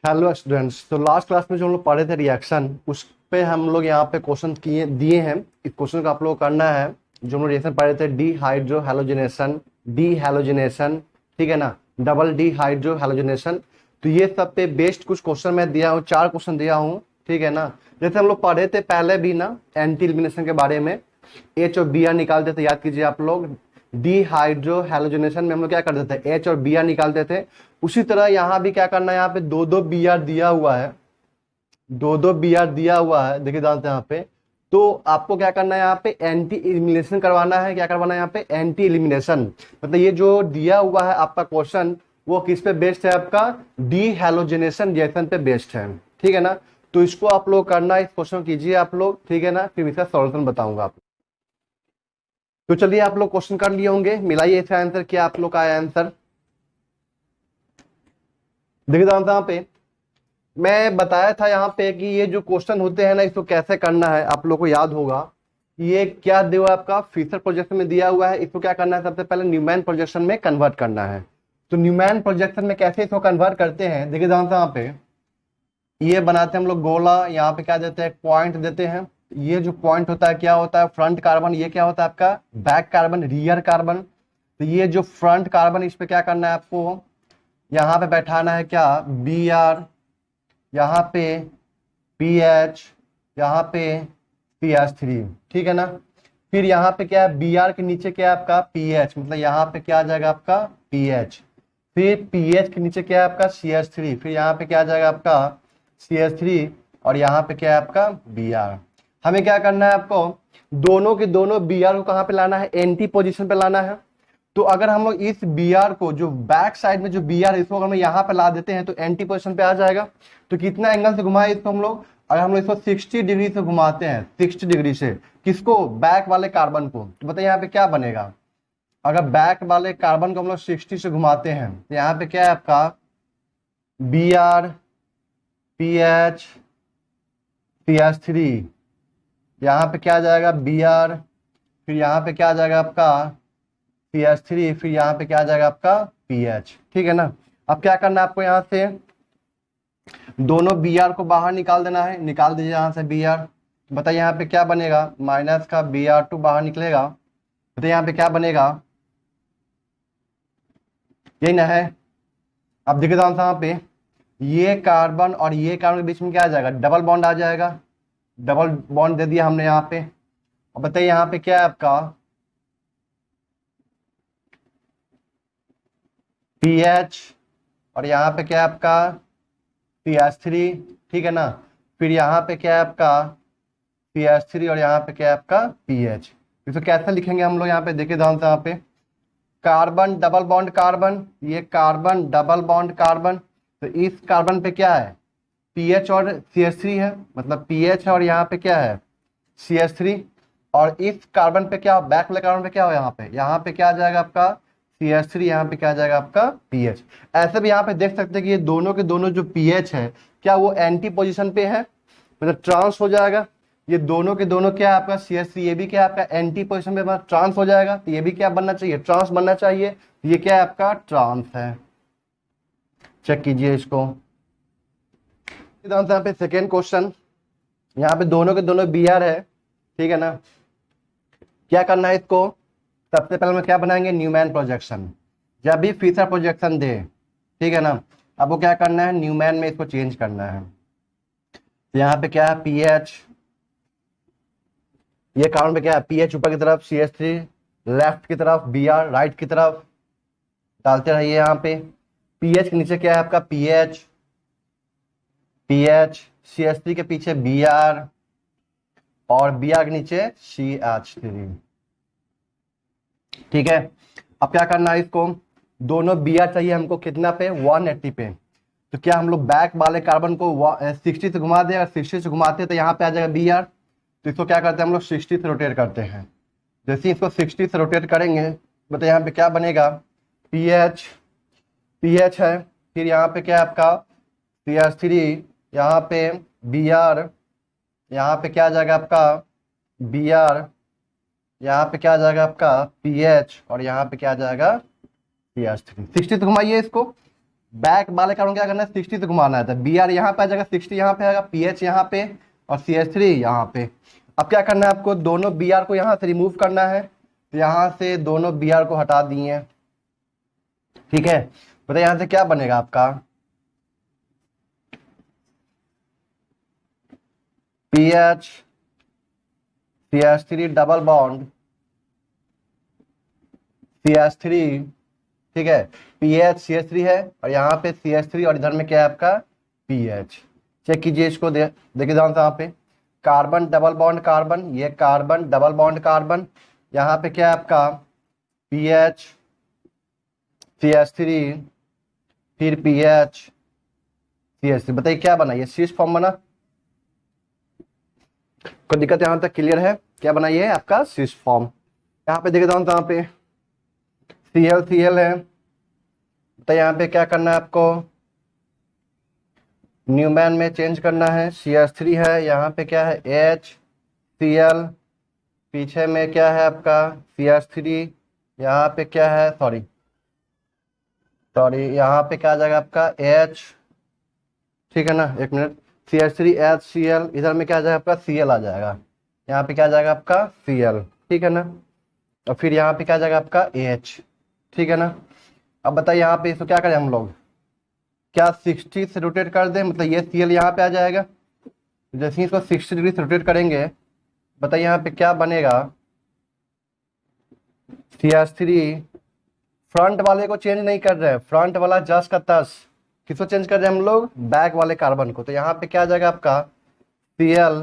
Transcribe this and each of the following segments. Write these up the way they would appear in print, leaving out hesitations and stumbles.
Hello students. तो last class में जो हम लोग पढ़े थे रिएक्शन, उस पे हम लोग यहाँ पे क्वेश्चन किए दिए हैं। इस क्वेश्चन को आप लोग को करना है। जो हम लोग रिएक्शन पढ़े थे, D hydro halogenation, D halogenation, ठीक है ना, डबल डी हाइड्रो हेलोजिनेशन। तो ये सब पे बेस्ड कुछ क्वेश्चन मैं दिया हूँ, 4 क्वेश्चन दिया हूँ, ठीक है ना। जैसे हम लोग पढ़े थे पहले भी ना, एंटी एलिमिनेशन के बारे में, एच और बी आर निकालते थे, याद कीजिए आप लोग। डी हाइड्रो हेलोजिनेशन में हम लोग क्या करते थे, एच और बी आर निकालते थे। उसी तरह यहाँ भी क्या करना है, यहाँ पे दो दो बी आर दिया हुआ है, दो दो बी आर दिया हुआ है, देखिए जानते हैं यहाँ पे। तो आपको क्या करना है, यहाँ पे एंटी एलिमिनेशन करवाना है। क्या करवाना है यहाँ पे, एंटी एलिमिनेशन। मतलब ये जो दिया हुआ है आपका क्वेश्चन, वो किस पे बेस्ड है, आपका डी हेलोजिनेशन रिएक्शन पे बेस्ड है, ठीक है ना। तो इसको आप लोग करना है, इस क्वेश्चन कीजिए आप लोग, ठीक है ना, फिर इसका सॉल्यूशन बताऊंगा आप। तो चलिए, आप लोग क्वेश्चन कर लिए होंगे, मिलाइए इसका आंसर, क्या आप लोग का आया आंसर। देखिए यहाँ पे मैं बताया था यहाँ पे कि ये जो क्वेश्चन होते हैं ना, इसको कैसे करना है, आप लोग को याद होगा। ये क्या दिया हुआ है आपका, फिशर प्रोजेक्शन में दिया हुआ है। इसको क्या करना है, सबसे पहले न्यूमैन प्रोजेक्शन में कन्वर्ट करना है। तो न्यूमैन प्रोजेक्शन में कैसे इसको कन्वर्ट करते हैं, देखिए यहाँ पे ये बनाते हैं हम लोग गोला। यहाँ पे क्या देते हैं, पॉइंट देते हैं। ये जो पॉइंट होता है क्या होता है, फ्रंट कार्बन। ये क्या होता है आपका, बैक कार्बन, रियर कार्बन। तो ये जो फ्रंट कार्बन, इस पे क्या करना है आपको, यहाँ पे बैठाना है क्या, बी आर, यहाँ पे पी एच, यहाँ पे पी एच थ्री, ठीक है ना। फिर यहाँ पे क्या है, बी आर के नीचे क्या है आपका पी एच, मतलब यहाँ पे क्या आ जाएगा आपका पी एच। फिर पी एच के नीचे क्या है आपका सी एच थ्री, फिर यहाँ पे क्या आ जाएगा आपका सी एच थ्री, और यहाँ पे क्या है आपका बी आर। हमें क्या करना है, आपको दोनों के दोनों बी आर को कहाँ पे लाना है, एंटी पोजिशन पे लाना है। तो अगर हम लोग इस बी आर को, जो बैक साइड में जो बी आर है, इसको अगर हम यहाँ पे ला देते हैं तो एंटी पोजिशन पे आ जाएगा। तो कितना एंगल से घुमाए इसको हम लोग, अगर हम लोग इसको 60 डिग्री से घुमाते हैं, 60 डिग्री से, किसको, बैक वाले कार्बन को, तो बताइए यहाँ पे क्या बनेगा। अगर बैक वाले कार्बन को हम लोग 60 से घुमाते हैं तो यहाँ पे क्या है आपका B R, P H, P H three, यहाँ पे क्या आ जाएगा बी आर, फिर यहाँ पे क्या आ जाएगा आपका पी एच थ्री, फिर यहाँ पे क्या आ जाएगा आपका पी एच, ठीक है ना। अब क्या करना है आपको, यहाँ से दोनों बी आर को बाहर निकाल देना है। निकाल दीजिए यहाँ से बी आर। बताइए यहाँ पे क्या बनेगा, माइनस का बी आर टू बाहर निकलेगा। बताइए यहाँ पे क्या बनेगा, यही ना है। अब देखिए यहाँ पे ये कार्बन और ये कार्बन के बीच में क्या आ जाएगा, डबल बॉन्ड आ जाएगा। डबल बॉन्ड दे दिया हमने यहाँ पे। अब बताइए यहाँ पे क्या है आपका पी एच, और यहाँ पे क्या है आपका पी एच थ्री, ठीक है ना। फिर यहाँ पे क्या है आपका पी एच थ्री, और यहाँ पे क्या है आपका पी एच। इसको कैसे लिखेंगे हम लोग, यहाँ पे देखिए ध्यान से, यहाँ पे कार्बन डबल बॉन्ड कार्बन, ये कार्बन डबल बॉन्ड कार्बन। तो इस कार्बन पे क्या है, पी एच और सी एच थ्री है, मतलब पी एच है और यहाँ पे क्या है सी एच थ्री। और इस कार्बन पे क्या, बैक वाले कार्बन पे क्या हो, यहाँ पे क्या आ जाएगा आपका सी एच थ्री, यहाँ पे क्या आ जाएगा आपका पी एच। ऐसे भी यहाँ पे देख सकते हैं कि ये दोनों के दोनों जो पी एच है, क्या वो एंटी पोजिशन पे है, मतलब ट्रांस हो जाएगा। ये दोनों के दोनों क्या है आपका सी एच थ्री, ये भी क्या है आपका एंटी पोजिशन पे ट्रांस हो जाएगा। तो ये भी क्या बनना चाहिए, ट्रांस बनना चाहिए। ये क्या है आपका ट्रांस है। चेक कीजिए इसको। यहाँ पे सेकेंड क्वेश्चन, यहाँ पे दोनों के दोनों बी आर है, ठीक है ना। क्या करना है इसको, सबसे पहले हम क्या बनाएंगे, न्यूमैन प्रोजेक्शन। जब भी फिशर प्रोजेक्शन दे, ठीक है ना, अब वो क्या करना है, न्यूमैन में इसको चेंज करना है। तो यहाँ पे क्या है पी एच, ये कार्बन पे क्या है पी एच ऊपर की तरफ, सी एच थ्री लेफ्ट की तरफ, बी आर राइट की तरफ, डालते रहिए। यहाँ पे पी एच के नीचे क्या है आपका P H, P H, C H three के पीछे बी आर, और बी आर के नीचे सी एच थ्री, ठीक है। अब क्या करना है इसको, दोनों बी आर चाहिए हमको कितना पे, 180 पे। तो क्या हम लोग बैक वाले कार्बन को 60 से घुमा दे, अगर 60 से घुमाते हैं तो यहाँ पे आ जाएगा बी आर। तो इसको क्या करते हैं हम लोग 60 से रोटेट करते हैं। जैसे इसको 60 से रोटेट करेंगे, बताइए यहाँ पे क्या बनेगा, पी एच, पी एच है, फिर यहाँ पे क्या है आपका सी एच थ्री, यहाँ पे बी आर, यहाँ पे क्या आ जाएगा आपका बी आर, यहाँ पे क्या आ जाएगा आपका पी एच, और यहाँ पे क्या आ जाएगा पी एच थ्री। 60 से घुमाइए इसको, बैक वाले कार्बन क्या करना है, 60 से घुमाना है। तो बी आर यहाँ पे आ जाएगा, 60 यहाँ पे आएगा, पी एच यहाँ पे और सी एच थ्री यहाँ पे। अब क्या करना है आपको, दोनों बी आर को यहाँ से रिमूव करना है। तो यहाँ से दोनों बी आर को हटा दिए, ठीक है। बताइए यहाँ से क्या बनेगा आपका, P H C H three double bond C H three, ठीक है। P H C H three है और यहाँ पे सी एच थ्री और इधर में क्या है आपका पी एच। चेक कीजिए इसको, देखिए ध्यान से, यहाँ पे कार्बन डबल बॉन्ड कार्बन, ये कार्बन डबल बॉन्ड कार्बन, यहाँ पे क्या है आपका P H C H three, फिर P H C H three. बताइए क्या बना, ये सी फॉर्म बना, कोई दिक्कत यहाँ तक क्लियर है, क्या बना ये आपका सिस फॉर्म। यहाँ पे देखिए ध्यान से, यहाँ पे सी एल है। तो यहाँ पे क्या करना है आपको, न्यूमैन में चेंज करना है, सी एच थ्री है, यहाँ पे क्या है एच सी एल, पीछे में क्या है आपका सी एच थ्री, यहाँ पे क्या है सॉरी यहाँ पे क्या आ जाएगा आपका एच, ठीक है ना, एक minute, C H three H C L, इधर में क्या आ जाएगा आपका सी एल आ जाएगा, यहाँ पे क्या आ जाएगा आपका सी एल, ठीक है ना। और फिर यहाँ पे क्या आ जाएगा आपका एच, ठीक है ना। अब बताइए यहाँ पे इसको क्या करें हम लोग, क्या 60 से रोटेट कर दें, मतलब ये सी एल यहाँ पे आ जाएगा। जैसे ही इसको 60 डिग्री से रोटेट करेंगे, बताइए यहाँ पे क्या बनेगा, सी एच थ्री, फ्रंट वाले को चेंज नहीं कर रहे हैं, फ्रंट वाला जस्ट का तस, किसको चेंज कर रहे हैं हम लोग, बैक वाले कार्बन को। तो यहाँ पे क्या आ जाएगा आपका C L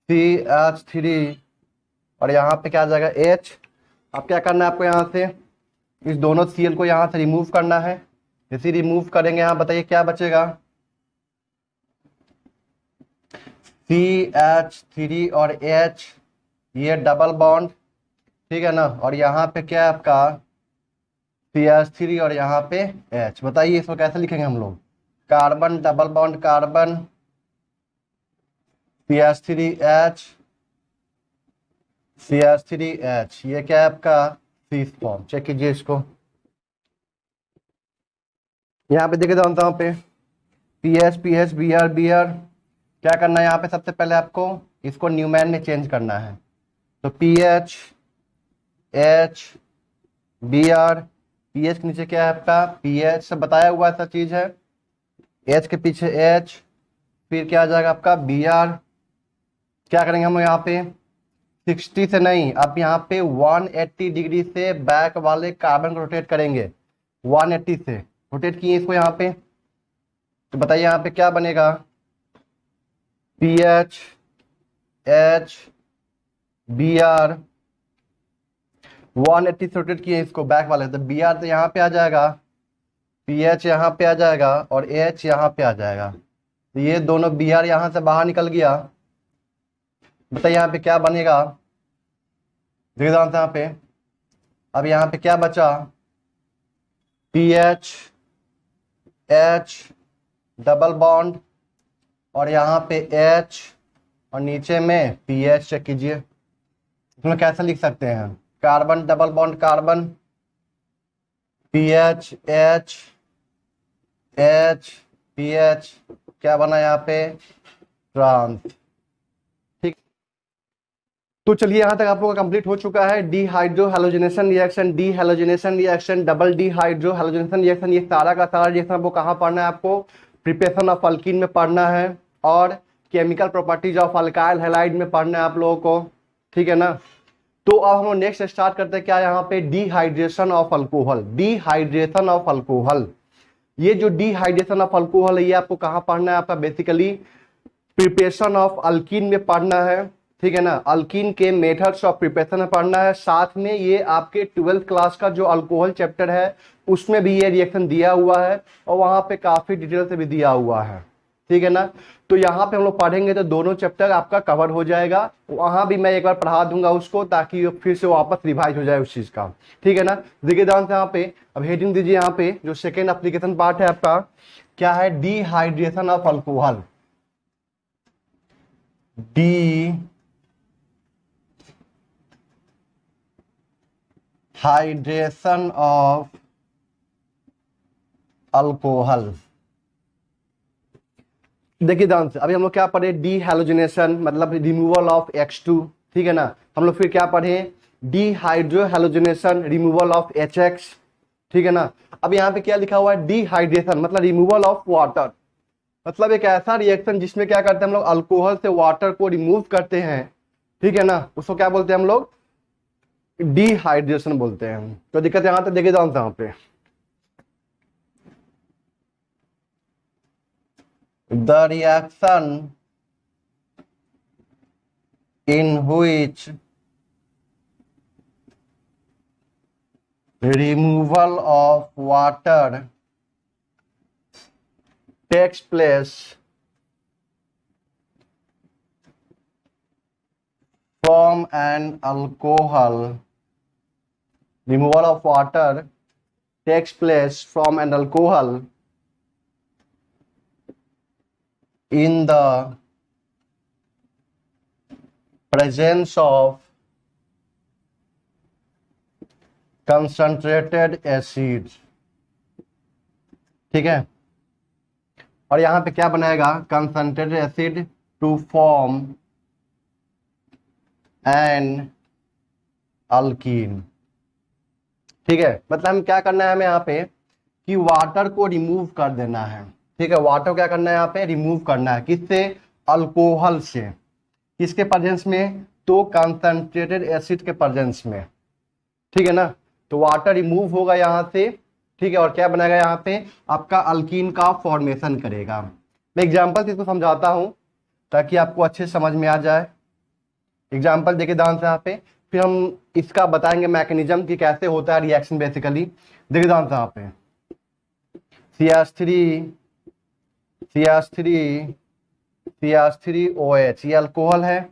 C H three और यहाँ पे क्या आ जाएगा एच। अब क्या करना है आपको, यहाँ से इस दोनों सी एल को यहाँ से रिमूव करना है। जैसे रिमूव करेंगे, यहाँ बताइए क्या बचेगा, सी एच थ्री और एच, ये डबल बॉन्ड, ठीक है ना। और यहाँ पे क्या है आपका सी एच थ्री और यहाँ पे एच। बताइए इसको कैसे लिखेंगे हम लोग, carbon double bond carbon, C H three H, C H three H, ये क्या है आपका सीस फॉर्म। चेक कीजिए इसको, यहाँ पे देखिए जानता हूँ पे पी एच बी आर। क्या करना है यहाँ पे, सबसे पहले आपको इसको न्यूमैन में चेंज करना है। तो P H H B R, P H के नीचे क्या है आपका पी एच, से बताया हुआ ऐसा चीज है, एच के पीछे एच, फिर क्या आ जाएगा आपका बी आर। क्या करेंगे हम यहाँ पे 60 से नहीं, अब यहाँ पे 180 डिग्री से बैक वाले कार्बन को रोटेट करेंगे, 180 से रोटेट किए इसको यहाँ पे। तो बताइए यहाँ पे क्या बनेगा, P H H B R, 180 से रोटेट किए इसको बैक वाले, तो बी आर तो यहाँ पे आ जाएगा, पी एच यहाँ पे आ जाएगा और एच यहाँ पे आ जाएगा। तो ये दोनों बी आर यहाँ से बाहर निकल गया। बताइए यहाँ पे क्या बनेगा, देखिए यहाँ पे, अब यहाँ पे क्या बचा, P H H double bond और यहाँ पे एच और नीचे में पी एच। चेक कीजिए इसमें कैसे लिख सकते हैं, carbon double bond carbon, P H H H P H, क्या बना यहाँ पे ट्रांस, ठीक। तो चलिए यहाँ तक आप लोगों का कंप्लीट हो चुका है dehydro halogenation reaction, D halogenation reaction, double dehydro halogenation reaction. ये सारा का सारा रिएक्शन आपको कहाँ पढ़ना है, आपको प्रिपरेशन ऑफ अल्कीन में पढ़ना है और chemical properties of alkyl halide में पढ़ना है आप लोगों को, ठीक है ना। तो अब हम नेक्स्ट स्टार्ट करते हैं क्या, यहाँ पे dehydration of alcohol, dehydration of alcohol. ये जो डिहाइड्रेशन ऑफ अल्कोहल है, ये आपको कहाँ पढ़ना है, आपका बेसिकली प्रिपरेशन ऑफ अल्कीन में पढ़ना है, ठीक है ना। अल्कीन के मेथड्स ऑफ प्रिपरेशन में पढ़ना है, साथ में ये आपके 12th क्लास का जो अल्कोहल चैप्टर है उसमें भी ये रिएक्शन दिया हुआ है और वहां पे काफी डिटेल से भी दिया हुआ है, ठीक है ना। तो यहाँ पे हम लोग पढ़ेंगे तो दोनों चैप्टर आपका कवर हो जाएगा, वहां भी मैं एक बार पढ़ा दूंगा उसको ताकि फिर से वापस रिवाइज हो जाए उस चीज का, ठीक है ना। देखिए ध्यान से यहाँ पे, अब हेडिंग दीजिए यहाँ पे, जो सेकेंड एप्लीकेशन पार्ट है आपका क्या है, dehydration of alcohol, dehydration of alcohol. देखिए ध्यान से, अभी हम लोग क्या पढ़े, डी हैलोजिनेशन मतलब रिमूवल ऑफ H2, ठीक है ना। हम लोग फिर क्या पढ़े, D hydro halogenation removal of HX, ठीक है ना। अब यहाँ पे क्या लिखा हुआ है, डिहाइड्रेशन मतलब रिमूवल ऑफ वाटर, मतलब एक ऐसा रिएक्शन जिसमें क्या करते हैं हम लोग, अल्कोहल से वाटर को रिमूव करते हैं, ठीक है ना, उसको क्या बोलते हैं हम लोग, डिहाइड्रेशन बोलते हैं। तो दिक्कत यहाँ पे देखिए ध्यान से, यहाँ पे the reaction in which removal of water takes place from an alcohol, removal of water takes place from an alcohol in the presence of concentrated acid, ठीक है। और यहां पे क्या बनाएगा, concentrated acid to form an alkene, ठीक है। मतलब हम क्या करना है, हमें यहाँ पे कि वाटर को रिमूव कर देना है, ठीक है। वाटर क्या करना है यहाँ पे, रिमूव करना है, किससे, अल्कोहल से, किसके प्रेजेंस में, तो कंसंट्रेटेड एसिड के प्रेजेंस में, ठीक है ना। तो वाटर रिमूव होगा यहाँ से, ठीक है, और क्या बनाएगा यहाँ पे, आपका अल्कीन का फॉर्मेशन करेगा। मैं एग्जांपल से इसको समझाता हूँ ताकि आपको अच्छे समझ में आ जाए। एग्जाम्पल देखिए ध्यान से यहाँ पे, फिर हम इसका बताएंगे मैकेनिज्म कि कैसे होता है रिएक्शन बेसिकली। देखिए ध्यान से यहाँ पे, CH3OH ये अल्कोहल है,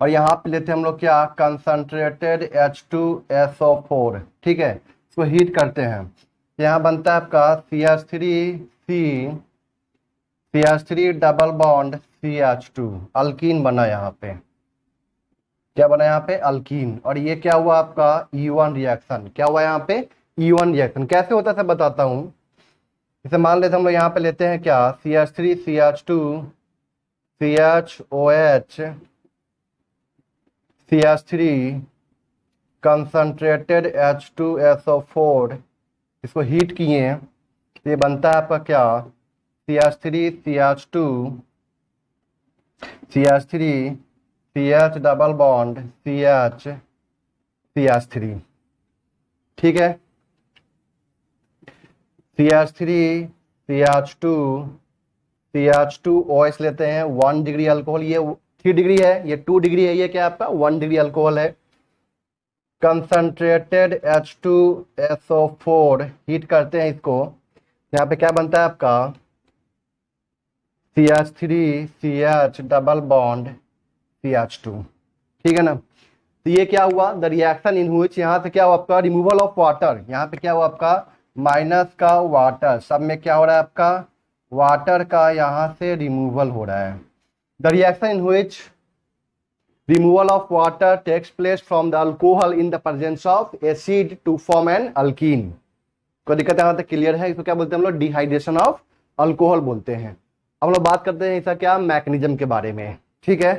और यहाँ पे लेते हैं हम लोग क्या, कंसंट्रेटेड H2SO4, ठीक है। इसको हीट करते हैं, यहाँ बनता है आपका CH3 double bond CH2, alkyne बना यहाँ पे, क्या बना यहाँ पे, अल्कीन। और ये क्या हुआ आपका, E1 रिएक्शन, क्या हुआ यहाँ पे, E1 रिएक्शन। कैसे होता है सब बताता हूँ। इसे मान लेते हम लोग यहाँ पे लेते हैं क्या, CH3 CH2 CHOH CH3 concentrated H2SO4, इसको हीट किए, ये बनता है आपका क्या, CH3 CH double bond CH3, ठीक है। CH2OH लेते हैं, 1 डिग्री अल्कोहल, ये 3 डिग्री है, ये 2 डिग्री है, ये क्या आपका 1 डिग्री अल्कोहल है। कंसंट्रेटेड H2SO4 हीट करते हैं इसको, यहाँ पे क्या बनता है आपका, CH3 CH double bond CH2, ठीक है ना। तो ये क्या हुआ, द रिएक्शन इन व्हिच, यहाँ से क्या हुआ आपका, रिमूवल ऑफ वाटर, यहाँ पे क्या हुआ आपका, माइनस का वाटर, सब में क्या हो रहा है आपका, वाटर का यहाँ से रिमूवल हो रहा है। The reaction in which removal of water takes place from the alcohol in the presence of acid to form an alkene. कोई दिक्कत यहाँ तक क्लियर है। इसको क्या बोलते हैं हम लोग, डिहाइड्रेशन ऑफ अल्कोहल बोलते हैं। अब हम लोग बात करते हैं इसका क्या, मैकेनिज्म के बारे में, ठीक है।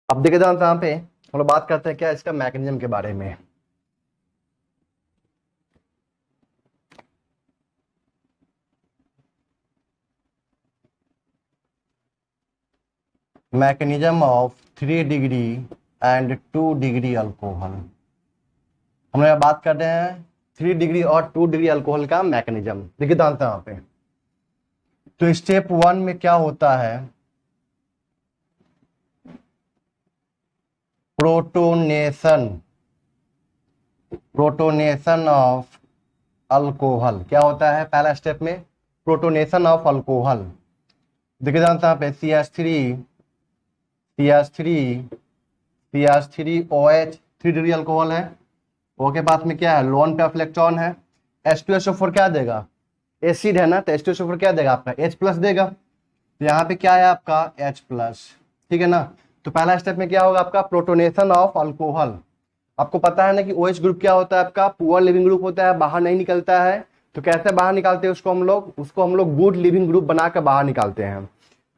अब देखिए यहाँ पे हम लोग बात करते हैं क्या, इसका मैकेनिज्म के बारे में। Mechanism of 3 degree and 2 degree alcohol. हम लोग बात कर रहे हैं 3 डिग्री और 2 डिग्री अल्कोहल का मैकेनिज्म। देखिए यहाँ पे, तो स्टेप 1 में क्या होता है, प्रोटोनेशन ऑफ अल्कोहल। क्या होता है पहला स्टेप में, प्रोटोनेशन ऑफ अल्कोहल। देखिए यहाँ पे CH3OH 3 डिग्री अल्कोहल है, O के पास में क्या है, लोन पे इलेक्ट्रॉन है, H2SO4 क्या देगा, एसिड है ना, तो H2SO4 क्या देगा आपका, H+ देगा। तो यहाँ पे क्या है आपका H+, ठीक है ना। तो पहला स्टेप में क्या होगा आपका, प्रोटोनेशन ऑफ अल्कोहल। आपको पता है ना कि OH ग्रुप क्या होता है, आपका पुअर लिविंग ग्रुप होता है, बाहर नहीं निकलता है। तो कैसे बाहर निकालते हैं उसको हम लोग गुड लिविंग ग्रुप बनाकर बाहर निकालते हैं।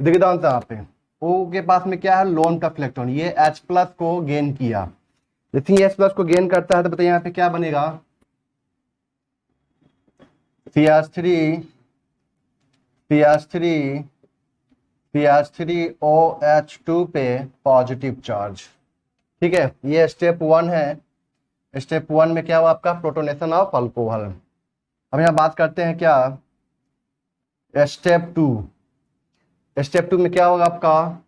देखिए आंसर यहाँ पे O के पास में क्या है, लोन का इलेक्ट्रॉन, ये H प्लस को गेन किया। जैसे ही H प्लस को गेन करता है तो बताइए यहाँ पे क्या बनेगा, CH3OH2 पे पॉजिटिव चार्ज। ठीक है, ये स्टेप 1 है। स्टेप 1 में क्या हुआ आपका, प्रोटोनेशन ऑफ अल्कोहल। अब यहाँ बात करते हैं क्या, स्टेप 2। स्टेप 2 में क्या होगा आपका,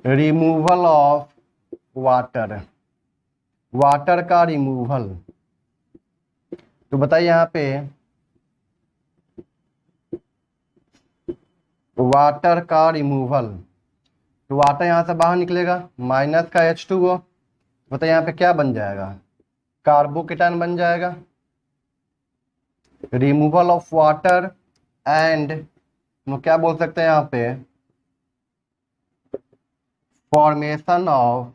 रिमूवल ऑफ वाटर का रिमूवल। तो बताइए यहाँ पे वाटर का रिमूवल, तो वाटर यहां से बाहर निकलेगा, माइनस का H2O। बताइए यहाँ पे क्या बन जाएगा, कार्बोकेटायन बन जाएगा। रिमूवल ऑफ वाटर एंड हम क्या बोल सकते हैं यहाँ पे, formation of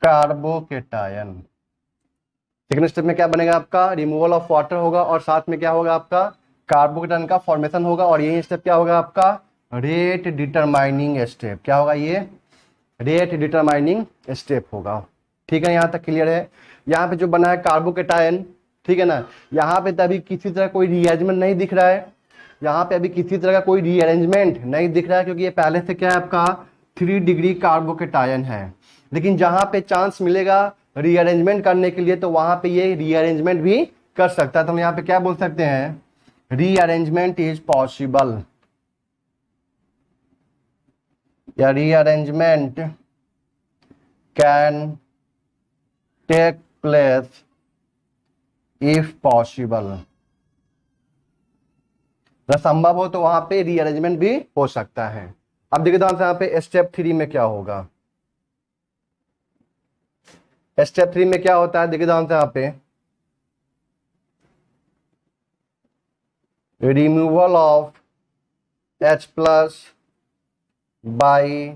carbocation. Second step में क्या बनेगा आपका, रिमूवल ऑफ वाटर होगा और साथ में क्या होगा आपका, कार्बोकेटायन का फॉर्मेशन होगा। और यही स्टेप क्या होगा आपका, रेट डिटरमाइनिंग स्टेप। क्या होगा ये, रेट डिटरमाइनिंग स्टेप होगा। ठीक है, यहाँ तक क्लियर है। यहाँ पे जो बना है कार्बोकेटायन, ठीक है ना, यहाँ पे अभी किसी तरह कोई रीअरेंजमेंट नहीं दिख रहा है, यहाँ पे अभी किसी तरह का कोई रीअरेंजमेंट नहीं दिख रहा है, क्योंकि ये पहले से क्या है आपका 3 डिग्री कार्बोकेटायन है। लेकिन जहाँ पे चांस मिलेगा रीअरेंजमेंट करने के लिए तो वहां पे ये रीअरेंजमेंट भी कर सकता है। तो हम यहाँ पे क्या बोल सकते हैं, रीअरेंजमेंट इज पॉसिबल, या rearrangement can take place if possible. अगर संभव हो तो वहां पे रीअरेंजमेंट भी हो सकता है। अब देखिए तो यहाँ पे स्टेप 3 में क्या होगा, स्टेप 3 में क्या होता है, देखिए ध्यान से यहाँ पे, removal of H plus by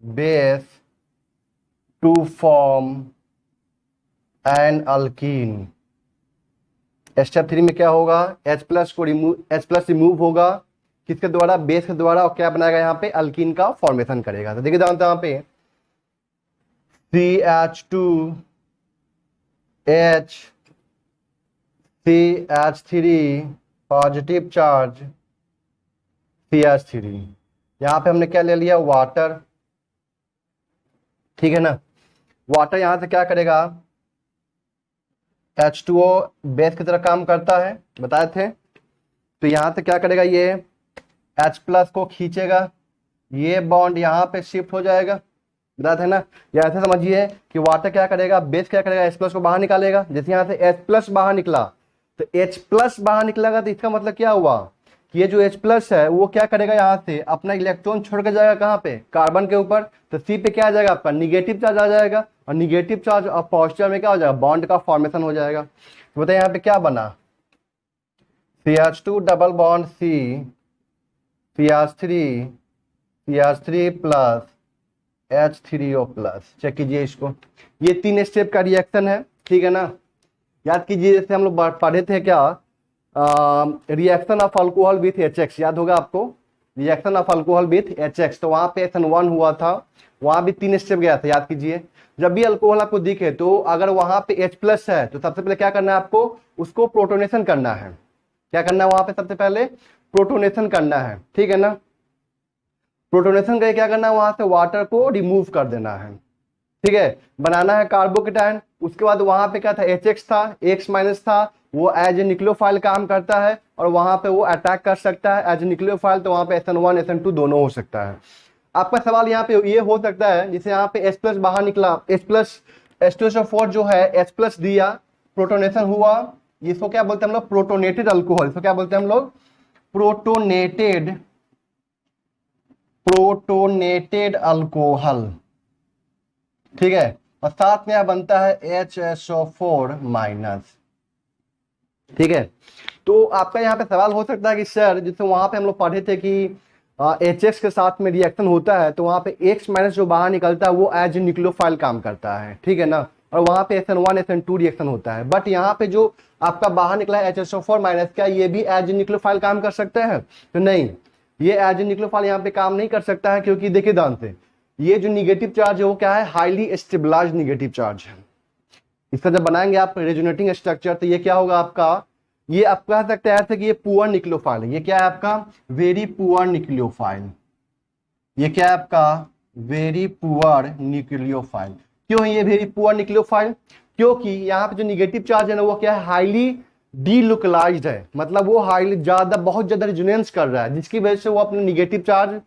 base to form an alkene. Step 3 में क्या होगा, H प्लस रिमूव होगा, किसके द्वारा, बेस के द्वारा, और क्या बनाएगा यहाँ पे, अल्कीन का फॉर्मेशन करेगा। तो देखिए ध्यान से यहाँ पे CH2H3 पॉजिटिव चार्ज CH3, यहाँ पे हमने क्या ले लिया, वाटर। ठीक है ना, वाटर यहां से क्या करेगा, H2O बेस की तरह काम करता है, बताए थे। तो यहां से क्या करेगा, ये H प्लस को खींचेगा, ये बॉन्ड यहाँ पे शिफ्ट हो जाएगा, बताते हैं ना। या ऐसे समझिए कि वाटर क्या करेगा, बेस क्या करेगा, H प्लस को बाहर निकालेगा। जैसे यहाँ से H प्लस बाहर निकला तो H प्लस बाहर निकलेगा, तो इसका मतलब क्या हुआ कि ये जो H प्लस है वो क्या करेगा, यहाँ से अपना इलेक्ट्रॉन छोड़ के जाएगा कहाँ पे, कार्बन के ऊपर। तो C पे क्या आ जाएगा आपका, निगेटिव चार्ज आ जाएगा, और निगेटिव चार्ज और पॉजिटिव में क्या हो जाएगा, बॉन्ड का फॉर्मेशन हो जाएगा। तो बताइए यहाँ पे क्या बना, CH2 double bond CH3 plus H3O plus. Check कीजिए इसको, ये 3 स्टेप का रिएक्शन है, ठीक है ना। याद कीजिए जैसे हम लोग पढ़े थे क्या, reaction of alcohol with HX, याद होगा आपको, reaction of alcohol with HX। तो वहां पे SN1 हुआ था, वहां भी 3 स्टेप गया था, याद कीजिए। जब भी अल्कोहल आपको दिखे तो अगर वहां पे H प्लस है तो सबसे पहले क्या करना है आपको, उसको प्रोटोनेशन करना है। क्या करना है वहां पे, सबसे पहले प्रोटोनेशन करना है, ठीक है ना। प्रोटोनेशन करके क्या करना है, वहां से वाटर को रिमूव कर देना है, ठीक है, बनाना है कार्बोकेटायन। उसके बाद वहां पे क्या था, HX था, X माइनस था, वो एज ए न्यूक्लियोफाइल काम करता है और वहां पे वो अटैक कर सकता है एज ए न्यूक्लियोफाइल। तो वहां पे SN1 SN2 दोनों हो सकता है। आपका सवाल यहाँ पे ये हो सकता है, जैसे यहाँ पे H प्लस बाहर निकला, H प्लस H2SO4 जो है H प्लस दिया, प्रोटोनेशन हुआ, इसको क्या बोलते हैं हम लोग, प्रोटोनेटेड अल्कोहल। इसको क्या बोलते हैं हम लोग, प्रोटोनेटेड अल्कोहल, ठीक है। और साथ में यह बनता है HSO4 माइनस, ठीक है। तो आपका यहाँ पे सवाल हो सकता है कि सर जैसे वहां पे हम लोग पढ़े थे कि HX के साथ में रिएक्शन होता है तो वहाँ पे X माइनस जो बाहर निकलता है वो एज ए न्यूक्लियोफाइल काम करता है, ठीक है ना। और वहाँ पे SN1 SN2 रिएक्शन होता है, बट यहाँ पे जो आपका बाहर निकला है HSO4 माइनस, क्या ये भी एज ए न्यूक्लियोफाइल काम कर सकता है? तो नहीं, ये एज ए न्यूक्लियोफाइल यहाँ पे काम नहीं कर सकता है, क्योंकि देखिए ध्यान से, ये जो निगेटिव चार्ज है वो क्या है? हाईली स्टेबलाइज्ड निगेटिव चार्ज है। इसका जब बनाएंगे आप रेजोनेटिंग स्ट्रक्चर तो ये क्या होगा आपका? ये आप कह सकते हैं ऐसे कि ये पुअर न्यूक्लियोफाइल है। ये क्या है आपका? Very poor nucleophile. ये क्या है आपका? Very poor nucleophile. क्यों है ये वेरी पुअर न्यूक्लियोफाइल? क्योंकि यहाँ पे जो निगेटिव चार्ज है ना वो क्या है? हाईली डीलोकलाइज्ड है, मतलब वो हाईली बहुत ज्यादा रेजोनेंस कर रहा है, जिसकी वजह से वो अपने निगेटिव चार्ज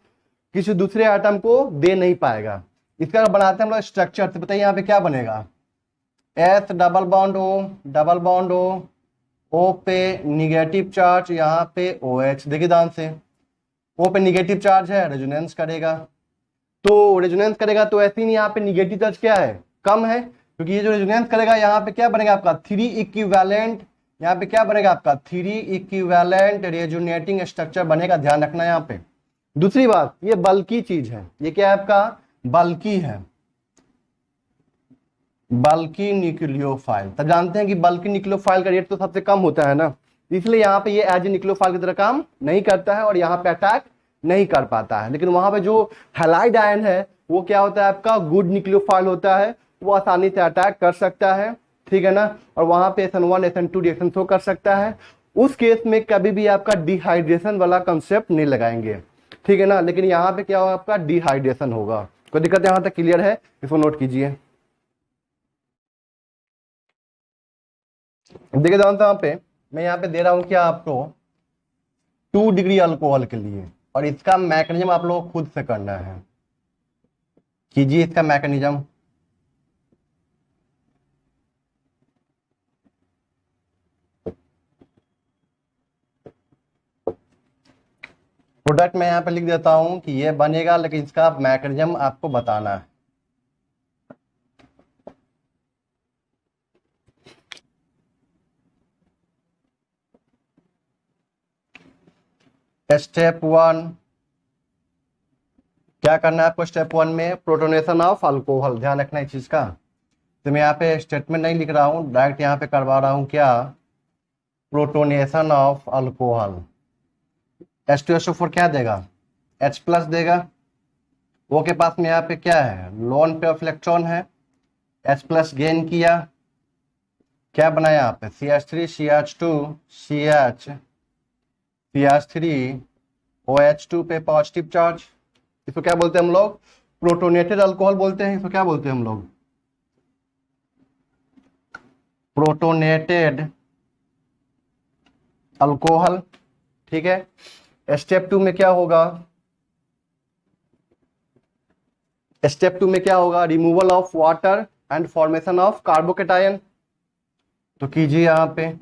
किसी दूसरे आइटम को दे नहीं पाएगा। इसका बनाते हैं हम लोग स्ट्रक्चर, तो बताइए यहाँ पे क्या बनेगा? S डबल बॉन्ड O पे निगेटिव चार्ज, यहाँ पे OH। देखिए ध्यान से, O पे निगेटिव चार्ज है, रेजोनेंस करेगा, तो रेजोनेंस करेगा तो ऐसे ही यहाँ पे निगेटिव चार्ज क्या है? कम है, क्योंकि ये जो रेजोनेंस करेगा यहाँ पे क्या बनेगा आपका? 3 इक्विवेलेंट, यहाँ पे क्या बनेगा आपका? 3 इक्विवेलेंट रेजोनेटिंग स्ट्रक्चर बनेगा, ध्यान रखना यहाँ पे। दूसरी बात, ये बल्की चीज है, ये क्या है आपका? बल्की है, बल्की न्यूक्लियोफाइल। तब जानते हैं कि बल्की न्यूक्लियोफाइल का रेट तो सबसे कम होता है ना, इसलिए यहाँ पे ये एज ए न्यूक्लियोफाइल की तरह काम नहीं करता है और यहाँ पे अटैक नहीं कर पाता है। लेकिन वहां पे जो हैलाइड आयन है वो क्या होता है आपका? गुड न्यूक्लियोफाइल होता है, वो आसानी से अटैक कर सकता है, ठीक है ना। और वहां पे SN1 SN2 रिएक्शन शो कर सकता है। उस केस में कभी भी आपका डिहाइड्रेशन वाला कंसेप्ट नहीं लगाएंगे, ठीक है ना। लेकिन यहाँ पे क्या होगा आपका? डिहाइड्रेशन होगा। कोई दिक्कत यहाँ तक क्लियर है? इसको नोट कीजिए। देखिए यहाँ पे मैं यहाँ पे दे रहा हूं क्या आपको? 2 डिग्री अल्कोहल के लिए, और इसका मैकेनिज्म आप लोगों को खुद से करना है। कीजिए इसका मैकेनिज्म। प्रोडक्ट मैं यहाँ पे लिख देता हूं कि ये बनेगा, लेकिन इसका मैकेनिज्म आपको बताना है। स्टेप 1 क्या करना है आपको? स्टेप 1 में प्रोटोनेशन ऑफ अल्कोहल, ध्यान रखना इस चीज का। तो मैं यहाँ पे स्टेटमेंट नहीं लिख रहा हूँ, डायरेक्ट यहाँ पे करवा रहा हूँ क्या? Protonation of alcohol. H2SO4 क्या देगा? H प्लस देगा। वो के पास में यहाँ पे क्या है? लोन पे ऑफ इलेक्ट्रॉन है, H प्लस गेन किया, क्या बनाया यहाँ पे? CH3 CH2 CH CH3 OH2 पे पॉजिटिव चार्ज। इसको क्या बोलते हैं हम लोग? प्रोटोनेटेड अल्कोहल बोलते हैं। इसको क्या बोलते हैं हम लोग? प्रोटोनेटेड अल्कोहल, ठीक है। स्टेप 2 में क्या होगा? स्टेप 2 में क्या होगा? Removal of water and formation of carbocation. तो कीजिए यहां पे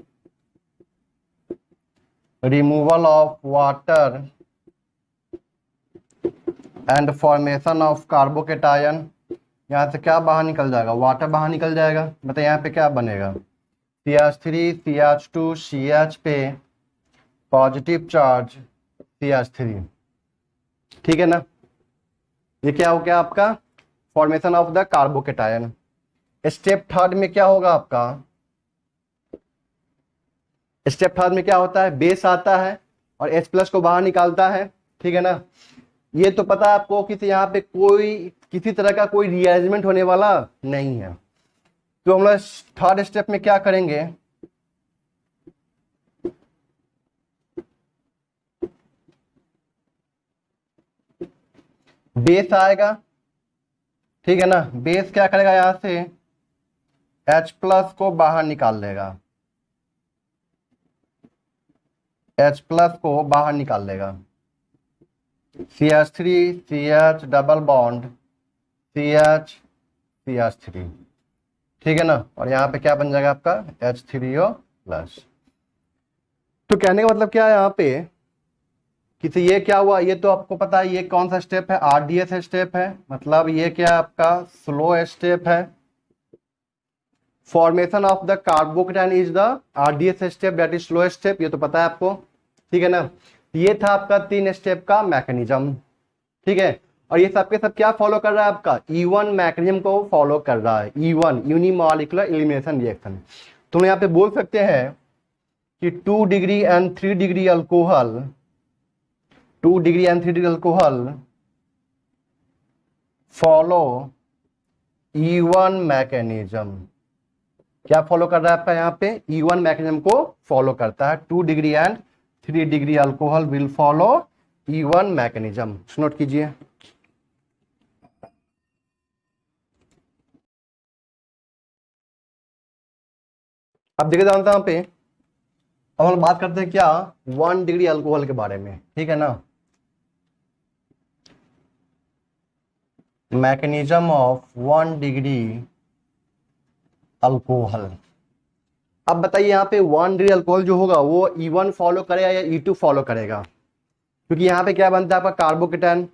removal of water and formation of carbocation. यहां से क्या बाहर निकल जाएगा? वाटर बाहर निकल जाएगा। मतलब यहाँ पे क्या बनेगा? CH3 CH2 CH पे पॉजिटिव चार्ज CH3, ठीक है ना। ये क्या हो गया आपका? Formation of the carbocation. Step 3 में क्या होगा आपका? स्टेप 3 में क्या होता है? बेस आता है और H प्लस को बाहर निकालता है, ठीक है ना। ये तो पता है आपको कि यहाँ पे कोई किसी तरह का कोई रीअरेंजमेंट होने वाला नहीं है। तो हम लोग 3rd स्टेप में क्या करेंगे? बेस आएगा, ठीक है ना। बेस क्या करेगा? यहां से H प्लस को बाहर निकाल लेगा, H प्लस को बाहर निकाल लेगा। CH3 CH double bond CH CH3, ठीक है ना। और यहाँ पे क्या बन जाएगा आपका? H3O plus. तो कहने का मतलब क्या है यहाँ पे कि ये क्या हुआ? ये तो आपको पता है ये कौन सा स्टेप है? RDS स्टेप है। मतलब ये क्या आपका? स्लो स्टेप है। Formation of the carbocation is the RDS step, that is slow step. ये तो पता है आपको, ठीक है ना। ये था आपका 3 स्टेप का मैकेनिज्म, ठीक है। और ये सब के सब क्या फॉलो कर रहा है आपका E1 मैकेनिज्म को फॉलो कर रहा है, E1 यूनिमॉलिक्यूलर एलिमिनेशन रिएक्शन। तो यहाँ पे बोल सकते हैं कि 2 degree and 3 degree alcohol, 2 degree and 3 degree alcohol follow E1 mechanism. क्या फॉलो कर रहा है आपका यहाँ पे E1 मैकेनिज्म को फॉलो करता है। 2 degree and 3 degree alcohol will follow E1 mechanism. Note कीजिए। अब देखिए जानते हैं यहाँ पे, अब हम बात करते हैं क्या 1 डिग्री अल्कोहल के बारे में, ठीक है ना। Mechanism of 1 degree alcohol. अब बताइए यहाँ पे 1 डिग्री अल्कोहल जो होगा वो E1 फॉलो करेगा या E2 फॉलो करेगा, क्योंकि यहाँ पे क्या बनता है आपका कार्बोकेटाइन।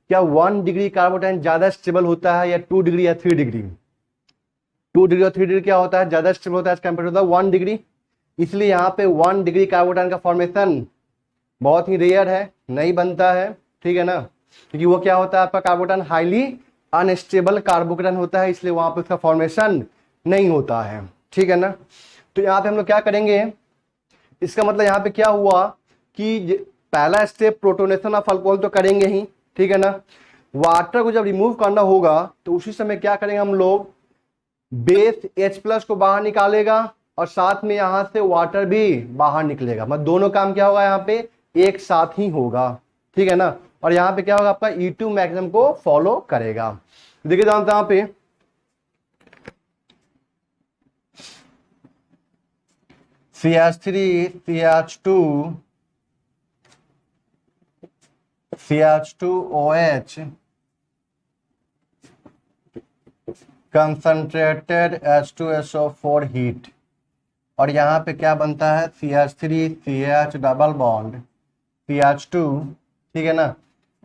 क्या 1 डिग्री कार्बोकेटाइन ज्यादा स्टेबल होता है या 2 डिग्री या 3 डिग्री? 2 डिग्री और 3 डिग्री क्या होता है, ज्यादा स्टेबल होता है कंपेयर टू द 1 डिग्री। इसलिए यहाँ पे 1 डिग्री कार्बोकेटाइन का फॉर्मेशन बहुत ही रेयर है, नहीं बनता है, ठीक है ना, क्योंकि वो क्या होता है आपका कार्बोकेटाइन हाईली अनस्टेबल कार्बोकेटाइन होता है, इसलिए वहां पे उसका फॉर्मेशन नहीं होता है, ठीक है ना। तो यहाँ पे हम लोग क्या करेंगे, इसका मतलब यहाँ पे क्या हुआ कि पहला स्टेप प्रोटोनेशन ऑफ अल्कोहल तो करेंगे ही, ठीक है ना। वाटर को जब रिमूव करना होगा तो उसी समय क्या करेंगे हम लोग, बेस H+ को बाहर निकालेगा और साथ में यहां से वाटर भी बाहर निकलेगा, मतलब दोनों काम क्या होगा यहाँ पे एक साथ ही होगा, ठीक है ना। और यहाँ पे क्या होगा आपका E2 मैकेनिज्म को फॉलो करेगा। देखिए जानते हैं यहाँ पे CH3 CH2 CH2OH concentrated H2SO4 heat, और यहाँ पे क्या बनता है CH3 CH double bond CH2, ठीक है ना।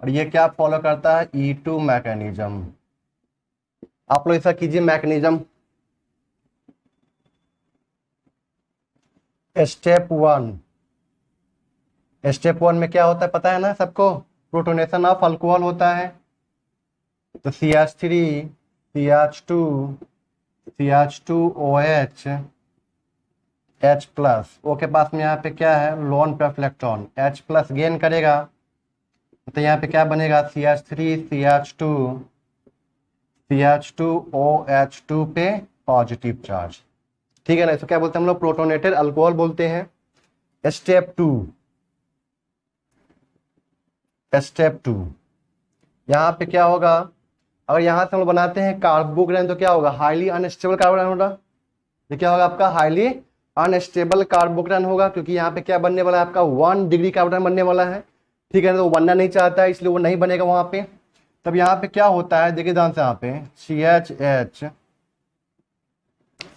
और ये क्या फॉलो करता है E2 मैकेनिज्म। आप लोग ऐसा कीजिए मैकेनिज्म। स्टेप 1 में क्या होता है पता है ना सबको, प्रोटोनेशन ऑफ अल्कोहल होता है। तो CH3 CH2 CH2OH H+, O के पास में यहाँ पे क्या है लोन पे इलेक्ट्रॉन, H+ गेन करेगा तो यहाँ पे क्या बनेगा CH3 CH2 CH2OH2 पे पॉजिटिव चार्ज, ठीक है ना। इसको क्या बोलते हैं हम लोग प्रोटोनेटेड अल्कोहल बोलते हैं। स्टेप 2 यहाँ पे क्या होगा, अगर यहाँ से हम लोग बनाते हैं कार्बोकेटाइन तो क्या होगा हाईली अनस्टेबल कार्बोकेटाइन होगा। ये क्या होगा आपका हाईली अनस्टेबल कार्बोकेटाइन होगा, क्योंकि यहाँ पे क्या बनने वाला है आपका 1 डिग्री कार्बोकेटाइन बनने वाला है, ठीक है ना। तो वो बनना नहीं चाहता है इसलिए वो नहीं बनेगा वहां पे। तब यहाँ पे क्या होता है देखिए ध्यान से, यहाँ पे CH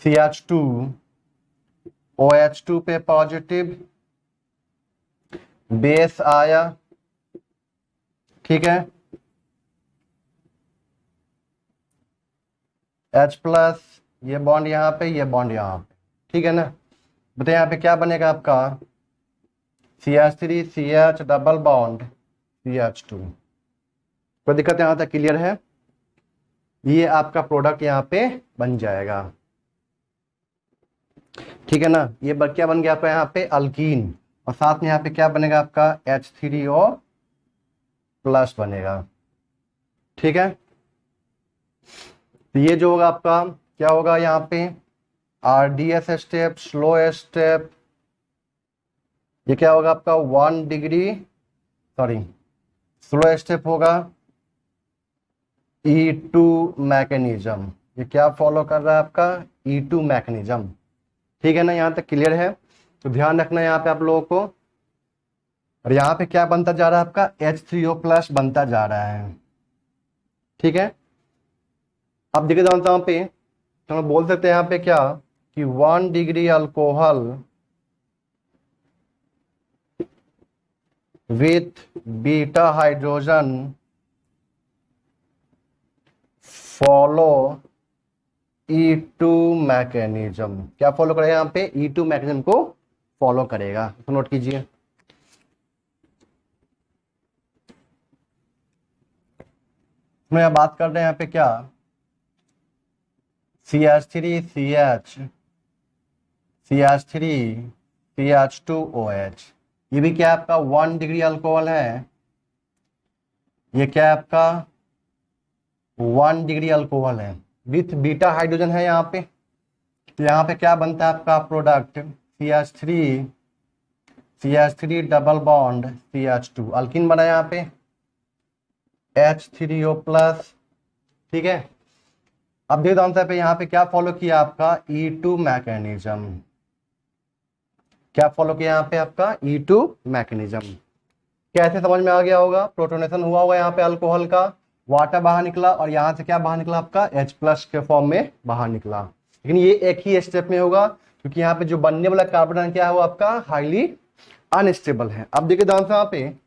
CH2 OH2 पे पॉजिटिव बेस आया, ठीक है। H+, ये बॉन्ड यहाँ पे, ये बॉन्ड यहाँ पे, ठीक है ना। बताइए यहाँ पे क्या बनेगा आपका CH3 CH double bond CH2। कोई दिक्कत यहाँ तक क्लियर है? ये आपका प्रोडक्ट यहाँ पे बन जाएगा, ठीक है ना। ये क्या बन गया आपका यहाँ पे अल्कीन, और साथ में यहाँ पे क्या बनेगा आपका H3O+ बनेगा, ठीक है। तो ये जो होगा आपका क्या होगा यहाँ पे RDS स्टेप, स्लो स्टेप, ये क्या होगा आपका 1 डिग्री स्लो स्टेप होगा E2 मैकेनिज्म। ये क्या फॉलो कर रहा है आपका E2 मैकेनिज्म, ठीक है ना। यहाँ तक क्लियर है? तो ध्यान रखना यहाँ पे आप लोगों को। और यहाँ पे क्या बनता जा रहा है आपका H3O+ बनता जा रहा है, ठीक है। अब देखिए जानता हूँ पे तो हम बोल सकते हैं यहाँ पे क्या कि 1 degree alcohol with beta hydrogen follow E2 mechanism. क्या फॉलो करेगा यहाँ पे E2 मैकेनिज्म को फॉलो करेगा, तो नोट कीजिए। इसमें बात कर रहे हैं यहाँ पे क्या, CH3CH CH3 CH2OH, ये भी क्या आपका 1 डिग्री अल्कोहल है, ये क्या आपका 1 डिग्री अल्कोहल है विथ बीटा हाइड्रोजन है यहाँ पे। तो यहाँ पे क्या बनता है आपका product, CH3 double bond CH2, alkene बना यहाँ पे H3O प्लस। ठीक है, अब देखो आंसर पे यहाँ पे क्या फॉलो किया आपका E2 मैकेनिज्म, क्या फॉलो किया यहाँ पे आपका E2 मैकेनिज्म। कैसे समझ में आ गया होगा, प्रोटोनेशन हुआ होगा यहाँ पे अल्कोहल का, वाटर बाहर निकला और यहाँ से क्या बाहर निकला आपका H प्लस के फॉर्म में बाहर निकला। लेकिन ये एक ही स्टेप में होगा क्योंकि यहाँ पे जो बनने वाला कार्बन क्या है वो आपका हाईली अनस्टेबल है। अब देखिए ध्यान से यहाँ पे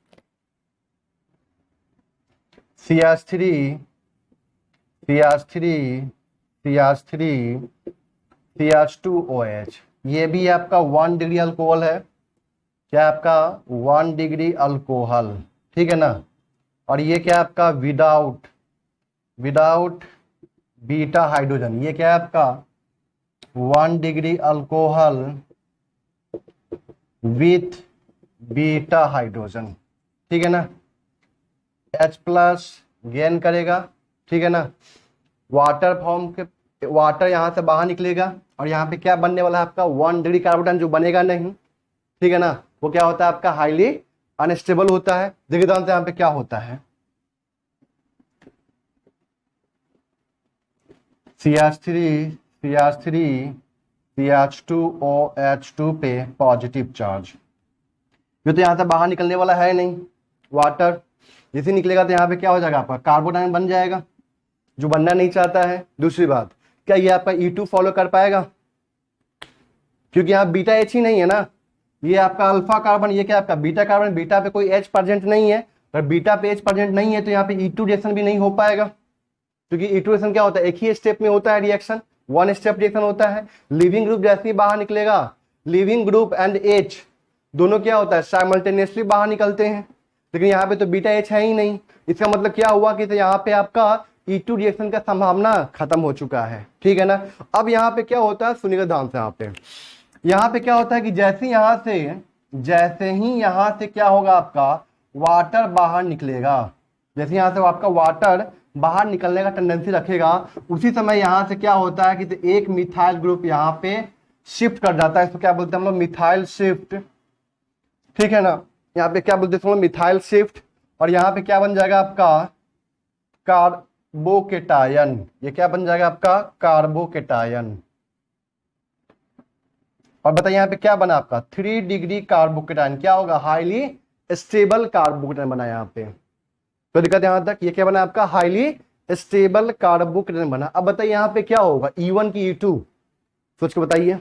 CH2OH, ये भी आपका 1 डिग्री अल्कोहल है, क्या आपका 1 डिग्री अल्कोहल, ठीक है ना। और ये क्या आपका विदाउट बीटा हाइड्रोजन, ये क्या है आपका 1 degree alcohol with beta hydrogen, ठीक है ना। H प्लस गेन करेगा, ठीक है ना, वाटर फॉर्म के वाटर यहां से बाहर निकलेगा और यहाँ पे क्या बनने वाला है आपका 1 डिग्री कार्बन जो बनेगा नहीं, ठीक है ना, वो क्या होता है आपका हाईली अनस्टेबल होता है। देखिए ध्यान से यहाँ पे क्या होता है, CH2OH2 पे पॉजिटिव चार्ज, ये तो यहाँ से बाहर निकलने वाला है नहीं, वाटर जैसे निकलेगा तो यहाँ पे क्या हो जाएगा आपका कार्बन आयन बन जाएगा जो बनना नहीं चाहता है। दूसरी बात, क्या ये आपका E2 फॉलो कर पाएगा, क्योंकि यहाँ बीटा H ही नहीं है ना, ये आपका अल्फा कार्बन, ये क्या आपका बीटा कार्बन, बीटा पे कोई H प्रेजेंट नहीं है, अगर बीटा पे H प्रेजेंट नहीं है तो यहाँ पे E2 रिएक्शन भी नहीं हो पाएगा, क्योंकि E2 रिएक्शन क्या होता है एक ही स्टेप में होता है रिएक्शन, 1 स्टेप रिएक्शन होता है। लिविंग ग्रुप जैसे ही बाहर निकलेगा, लिविंग ग्रुप एंड H दोनों क्या होता है साइमल्टेनियसली बाहर निकलते हैं, लेकिन यहाँ पे तो बीटा H है ही नहीं। इसका मतलब क्या हुआ कि तो यहाँ पे आपका E2 रिएक्शन का संभावना खत्म हो चुका है, ठीक है ना। अब यहाँ पे क्या होता है सुनिएगा ध्यान से, यहाँ पे क्या होता है कि जैसे ही यहाँ से क्या होगा आपका वाटर बाहर निकलेगा, जैसे यहाँ से आपका वाटर बाहर निकलने का टेंडेंसी रखेगा, उसी समय यहाँ से क्या होता है कि तो एक मिथाइल ग्रुप यहाँ पे शिफ्ट कर जाता है, इसको क्या बोलते हैं हम लोग मिथाइल शिफ्ट, ठीक है ना। यहाँ पे क्या बोलते हैं मिथाइल शिफ्ट, और यहाँ पे क्या बन जाएगा आपका कार्बोकेटायन, ये क्या बन जाएगा आपका कार्बोकेटायन। और बताइए यहाँ पे क्या बना आपका 3 डिग्री कार्बोकेटायन, क्या होगा हाईली स्टेबल कार्बोकेटायन बना यहाँ पे। तो दिक्कत यहां तक, ये क्या बना आपका हाईली स्टेबल कार्बोकेटायन बना। अब बताइए यहाँ पे क्या होगा E1 की E2, सोच के बताइए।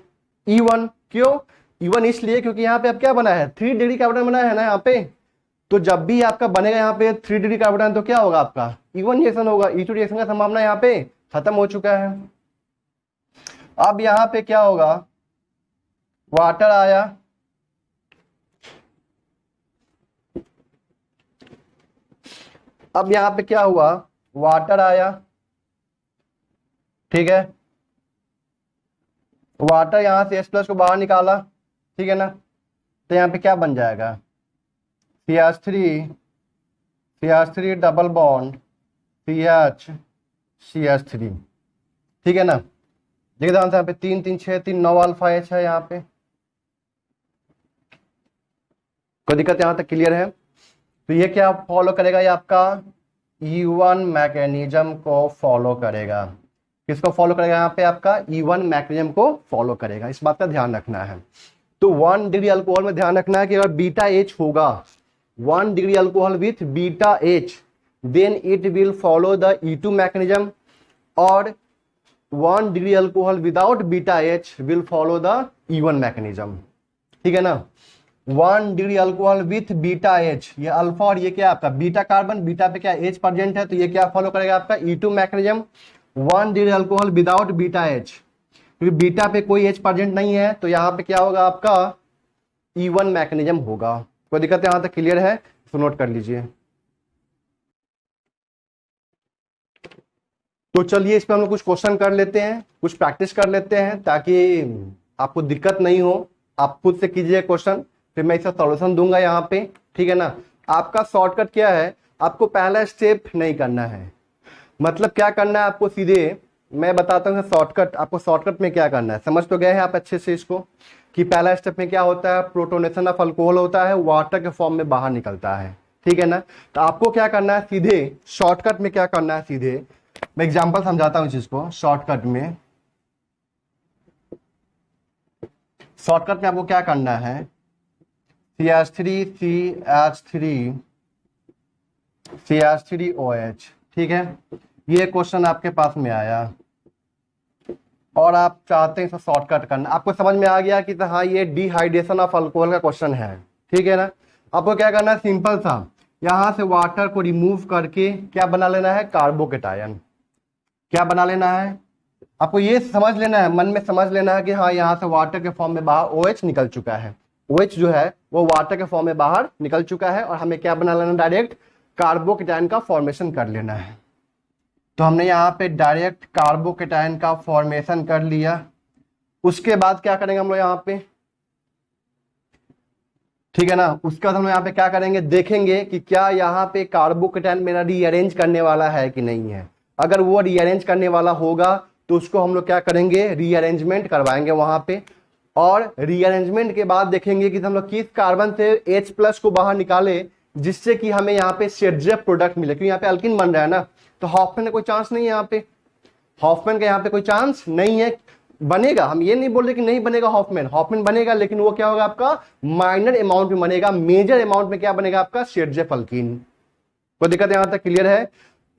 E1 क्यों, E1 इसलिए क्योंकि यहाँ पे अब क्या बना है 3 डिग्री कार्बोकेटायन बना है ना यहाँ पे, तो जब भी आपका बनेगा यहाँ पे 3 डिग्री कार्बोकेटायन तो क्या होगा आपका E1 रिएक्शन होगा, E2 रिएक्शन का संभावना यहाँ पे खत्म हो चुका है। अब यहाँ पे क्या होगा, वाटर आया, अब यहाँ पे क्या हुआ वाटर आया, ठीक है, वाटर यहां से H प्लस को बाहर निकाला, ठीक है ना, तो यहाँ पे क्या बन जाएगा CH3 डबल बॉन्ड CH3, ठीक है ना। देखिए ध्यान से यहाँ पे 3 3 6 3 9 अल्फा H है यहाँ पे, कोई दिक्कत यहाँ तक क्लियर है। तो ये क्या फॉलो करेगा, ये आपका E1 मैकेनिज्म को फॉलो करेगा, किसको फॉलो करेगा यहाँ पे आपका E1 मैकेनिज्म को फॉलो करेगा, इस बात का ध्यान रखना है। तो 1 डिग्री अल्कोहल में ध्यान रखना है कि अगर बीटा H होगा 1 degree alcohol with beta H then it will follow the E2 mechanism, और 1 degree alcohol without beta H will follow the E1 mechanism, ठीक है ना। 1 degree alcohol with beta H, ये अल्फा और ये क्या आपका बीटा कार्बन, बीटा पे क्या H प्रेजेंट है, तो ये क्या फॉलो करेगा आपका E2 mechanism. 1 degree alcohol without beta H, क्योंकि बीटा पे कोई H प्रेजेंट नहीं है तो यहाँ पे क्या होगा आपका E1 मैकेनिज्म होगा। कोई दिक्कत यहाँ तक क्लियर है, इसको नोट कर लीजिए। तो चलिए इस पे हम लोग कुछ क्वेश्चन कर लेते हैं, कुछ प्रैक्टिस कर लेते हैं ताकि आपको दिक्कत नहीं हो। आप खुद से कीजिए क्वेश्चन, फिर मैं इसका सॉल्यूशन दूंगा यहाँ पे, ठीक है ना। आपका शॉर्टकट क्या है, आपको पहला स्टेप नहीं करना है। मतलब क्या करना है आपको, सीधे मैं बताता हूँ शॉर्टकट। आपको शॉर्टकट में क्या करना है, समझ तो गए हैं आप अच्छे से इसको, कि पहला स्टेप में क्या होता है, प्रोटोनेशन ऑफ अल्कोहल होता है, वाटर के फॉर्म में बाहर निकलता है, ठीक है ना। तो आपको क्या करना है, सीधे शॉर्टकट में क्या करना है, सीधे मैं एग्जांपल समझाता हूँ चीज को। शॉर्टकट में आपको क्या करना है, CH3CH3OH, ठीक है। ये क्वेश्चन आपके पास में आया और आप चाहते हैं इसको शॉर्टकट करना। आपको समझ में आ गया कि हाँ ये डिहाइड्रेशन ऑफ अल्कोहल का क्वेश्चन है, ठीक है ना। आपको क्या करना है, सिंपल सा, यहां से वाटर को रिमूव करके क्या बना लेना है, कार्बोकेटायन। क्या बना लेना है, आपको ये समझ लेना है, मन में समझ लेना है कि हाँ यहाँ से वाटर के फॉर्म में बाहर OH निकल चुका है। OH जो है वो वाटर के फॉर्म में बाहर निकल चुका है और हमें क्या बना लेना, डायरेक्ट कार्बोकेटायन का फॉर्मेशन कर लेना है। तो हमने यहाँ पे डायरेक्ट कार्बोकेटायन का फॉर्मेशन कर लिया। उसके बाद क्या करेंगे हम लोग यहाँ पे, ठीक है ना। उसके बाद हम लोग यहाँ पे क्या करेंगे, देखेंगे कि क्या यहाँ पे कार्बोकेटायन मेरा रीअरेंज करने वाला है कि नहीं है। अगर वो रीअरेंज करने वाला होगा तो उसको हम लोग क्या करेंगे, रीअरेंजमेंट करवाएंगे वहां पे। और रीअरेंजमेंट के बाद देखेंगे कि हम लोग किस कार्बन से H+ को बाहर निकाले जिससे कि हमें यहाँ पे शेड्जेफ प्रोडक्ट मिले, क्योंकि यहाँ पे अल्किन बन रहा है ना। तो हॉफमैन का कोई चांस नहीं है यहाँ पे, हॉफमैन का यहाँ पे कोई चांस नहीं है। बनेगा, हम ये नहीं बोल रहे कि नहीं बनेगा, हॉफमैन बनेगा, लेकिन वो क्या होगा आपका, माइनर अमाउंट में बनेगा। मेजर अमाउंट में क्या बनेगा आपका, शेड्जेफ अल्किन। कोई दिक्कत यहां तक क्लियर है।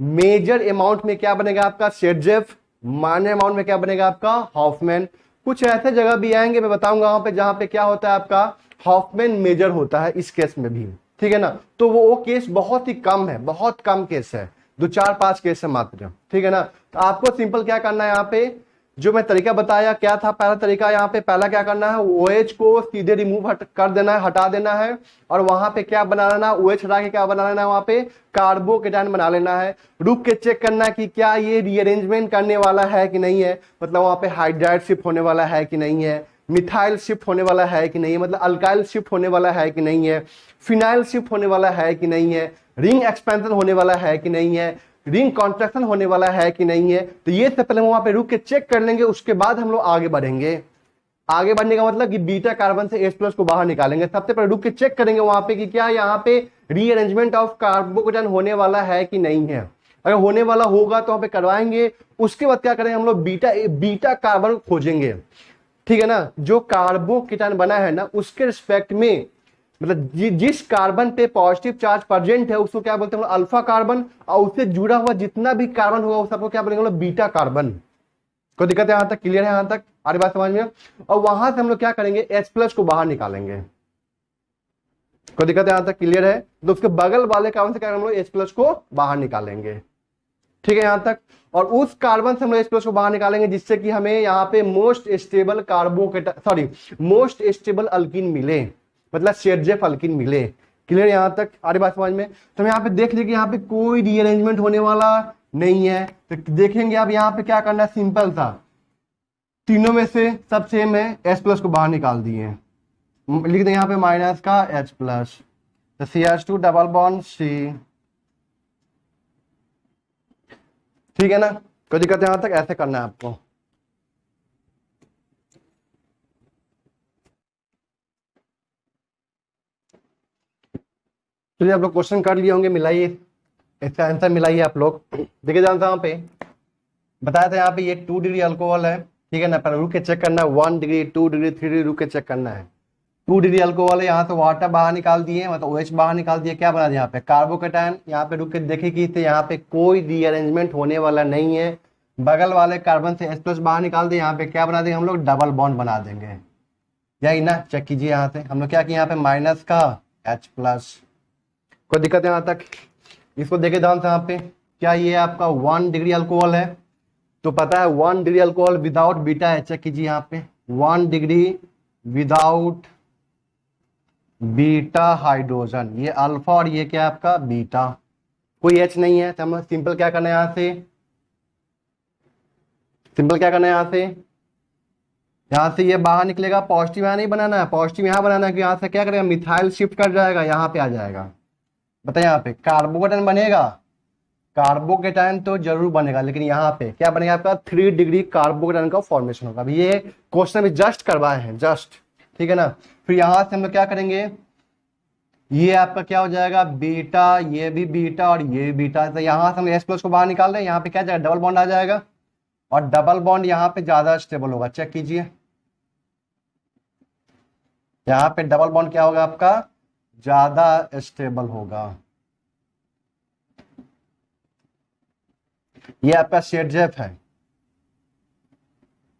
मेजर अमाउंट में क्या बनेगा आपका, शेड्जेफ। माइनर अमाउंट में क्या बनेगा आपका, हॉफमैन। कुछ ऐसे जगह भी आएंगे, मैं बताऊंगा वहां पे, जहां पे क्या होता है आपका, हॉफमैन मेजर होता है इस केस में भी, ठीक है ना। तो वो केस बहुत ही कम है, बहुत कम केस है, 2-4-5 केस है मात्र, ठीक है ना। तो आपको सिंपल क्या करना है, यहाँ पे जो मैं तरीका बताया क्या था, पहला तरीका यहाँ पे, पहला क्या करना है, OH को सीधे रिमूव कर देना है, हटा देना है। और वहां पे क्या बना लेना, OH हटा के क्या बना लेना है, वहां पे कार्बोकेटायन बना लेना है। रुक के चेक करना है कि क्या ये रीअरेंजमेंट करने वाला है कि नहीं है, मतलब वहां पे हाइड्राइड शिफ्ट होने वाला है कि नहीं है, मिथाइल शिफ्ट होने वाला है कि नहीं है, मतलब अल्काइल शिफ्ट होने वाला है कि नहीं है, फिनाइल शिफ्ट होने वाला है कि नहीं है, रिंग एक्सपेंशन होने वाला है कि नहीं है, रिंग कॉन्ट्रैक्शन होने वाला है कि नहीं है। तो ये से पहले वहां पे रुक के चेक कर लेंगे, उसके बाद हम लोग आगे बढ़ेंगे। आगे बढ़ने का मतलब कि बीटा कार्बन से H+ को बाहर निकालेंगे। सबसे पहले रुक के चेक करेंगे वहां पे कि क्या यहाँ पे रीअरेंजमेंट ऑफ कार्बोकेटायन होने वाला है कि नहीं है। अगर होने वाला होगा तो वहां पे करवाएंगे। उसके बाद क्या करेंगे, हम लोग बीटा कार्बन खोजेंगे, ठीक है ना। जो कार्बोकेटायन बना है ना, उसके रिस्पेक्ट में, मतलब जिस कार्बन पे पॉजिटिव चार्ज प्रेजेंट है उसको क्या बोलते हैं, अल्फा कार्बन। और उससे जुड़ा हुआ जितना भी कार्बन होगा उस सबको क्या बोलेंगे हम लोग, बीटा कार्बन। कोई दिक्कत है यहां तक, क्लियर है यहां तक, आरी बात समझ में। और वहां से हम लोग क्या करेंगे, H+ को बाहर निकालेंगे। कोई दिक्कत है यहां तक, क्लियर है। तो उसके बगल वाले कार्बन से क्या हम लोग H+ को बाहर निकालेंगे, ठीक है यहां तक। और उस कार्बन से हम लोग H+ को बाहर निकालेंगे जिससे कि हमें यहाँ पे मोस्ट स्टेबल अल्किन मिले, मतलब शेड्जेफ अल्किन मिले। क्लियर यहां तक, आरी बात समझ में। तो हम यहाँ पे देख लीजिए यहाँ पे कोई रीअरेंजमेंट होने वाला नहीं है। तो देखेंगे अब यहाँ पे क्या करना है, सिंपल सा, तीनों में से सब सेम है, H+ को बाहर निकाल दिए, लिख दें यहाँ पे माइनस का H+, तो CH2 डबल बॉन्ड C, ठीक है ना। कोई दिक्कत यहां तक, ऐसे करना है आपको। चलिए आप लोग क्वेश्चन कर लिए होंगे, मिलाइए इसका आंसर, मिलाइए आप लोग। देखिए जानता हूं पे बताया था यहाँ पे ये 2 डिग्री अल्कोहल है, ठीक है ना। पहले रुक के चेक करना है, 1 डिग्री 2 डिग्री 3 डिग्री रुक के चेक करना है। 2 डिग्री अल्कोहल है, यहाँ से वाटर बाहर निकाल दिए, मतलब OH बाहर निकाल दिए, क्या बना दिया यहाँ पे, कार्बोकेटायन। यहाँ पे रुक के देखे कि यहाँ पे कोई रीअरेंजमेंट होने वाला नहीं है। बगल वाले कार्बन से H+ बाहर निकाल दिए, यहाँ पे क्या बना देंगे हम लोग, डबल बॉन्ड बना देंगे, यही ना। चेक कीजिए यहाँ से हम लोग क्या किए, यहाँ पे माइनस का H+। कोई दिक्कत है यहाँ तक, इसको देखे ध्यान से। यहाँ पे क्या ये आपका 1 डिग्री अल्कोहल है, तो पता है 1 डिग्री अल्कोहल विदाउट बीटा है। चेक कीजिए यहाँ पे 1 डिग्री विदाउट बीटा हाइड्रोजन, ये अल्फा और ये क्या आपका बीटा, कोई H नहीं है। तो हम सिंपल क्या करना है, यहाँ से सिंपल क्या करना है, यहाँ से ये बाहर निकलेगा, पॉजिटिव यहाँ नहीं बनाना है, पॉजिटिव यहाँ बनाना है कि यहाँ से क्या करेगा, मिथाइल शिफ्ट कर जाएगा, यहाँ पे आ जाएगा। बताइए यहाँ पे कार्बोकेटाइन बनेगा, कार्बोकेटाइन तो जरूर बनेगा, लेकिन यहाँ पे क्या बनेगा आपका 3 डिग्री कार्बोकेटाइन का फॉर्मेशन होगा। अभी ये क्वेश्चन भी जस्ट करवाए हैं, जस्ट, ठीक है ना। फिर यहाँ से हम लोग क्या करेंगे, ये आपका क्या हो जाएगा बीटा, ये भी बीटा और ये भी बीटा। तो यहाँ से हम एस प्लस को बाहर निकाल रहे हैं, यहाँ पे क्या जाएगा डबल बॉन्ड आ जाएगा, और डबल बॉन्ड यहाँ पे ज्यादा स्टेबल होगा। चेक कीजिए, यहाँ पे डबल बॉन्ड क्या होगा आपका, ज्यादा स्टेबल होगा। ये आपका शेडजेफ है,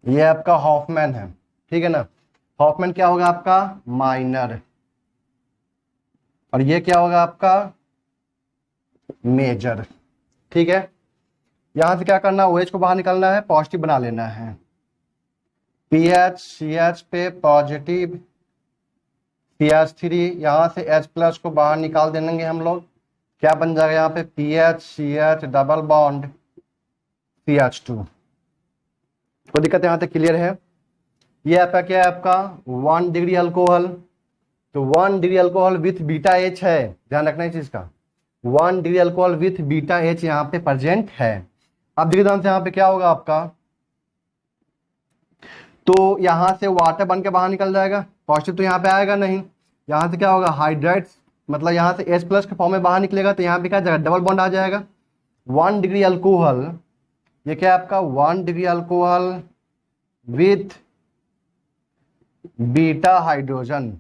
ये आपका हॉफमैन है, ठीक है ना। हॉफमैन क्या होगा आपका माइनर, और ये क्या होगा आपका मेजर, ठीक है। यहां से क्या करना है, OH को बाहर निकालना है, पॉजिटिव बना लेना है। PH CH पे पॉजिटिव, CH3, यहां से H प्लस को बाहर निकाल देंगे हम लोग, क्या बन जाएगा यहाँ पे PH CH double bond CH2। कोई दिक्कत यहाँ तक क्लियर है। ये आपका क्या है, आपका 1 डिग्री अल्कोहल, तो 1 degree alcohol with beta H है, ध्यान रखना इस चीज का, 1 degree alcohol with beta H यहाँ पे प्रेजेंट है। अब देखिए ध्यान से यहाँ पे क्या होगा आपका, तो यहाँ से वाटर बन के बाहर निकल जाएगा, पॉजिटिव तो यहाँ पे आएगा नहीं, यहाँ से क्या होगा हाइड्राइड्स, मतलब यहाँ से H प्लस के फॉर्म में बाहर निकलेगा, तो यहाँ पे क्या जाएगा डबल बॉन्ड आ जाएगा। 1 डिग्री अल्कोहल, ये क्या है आपका 1 degree alcohol with beta hydrogen,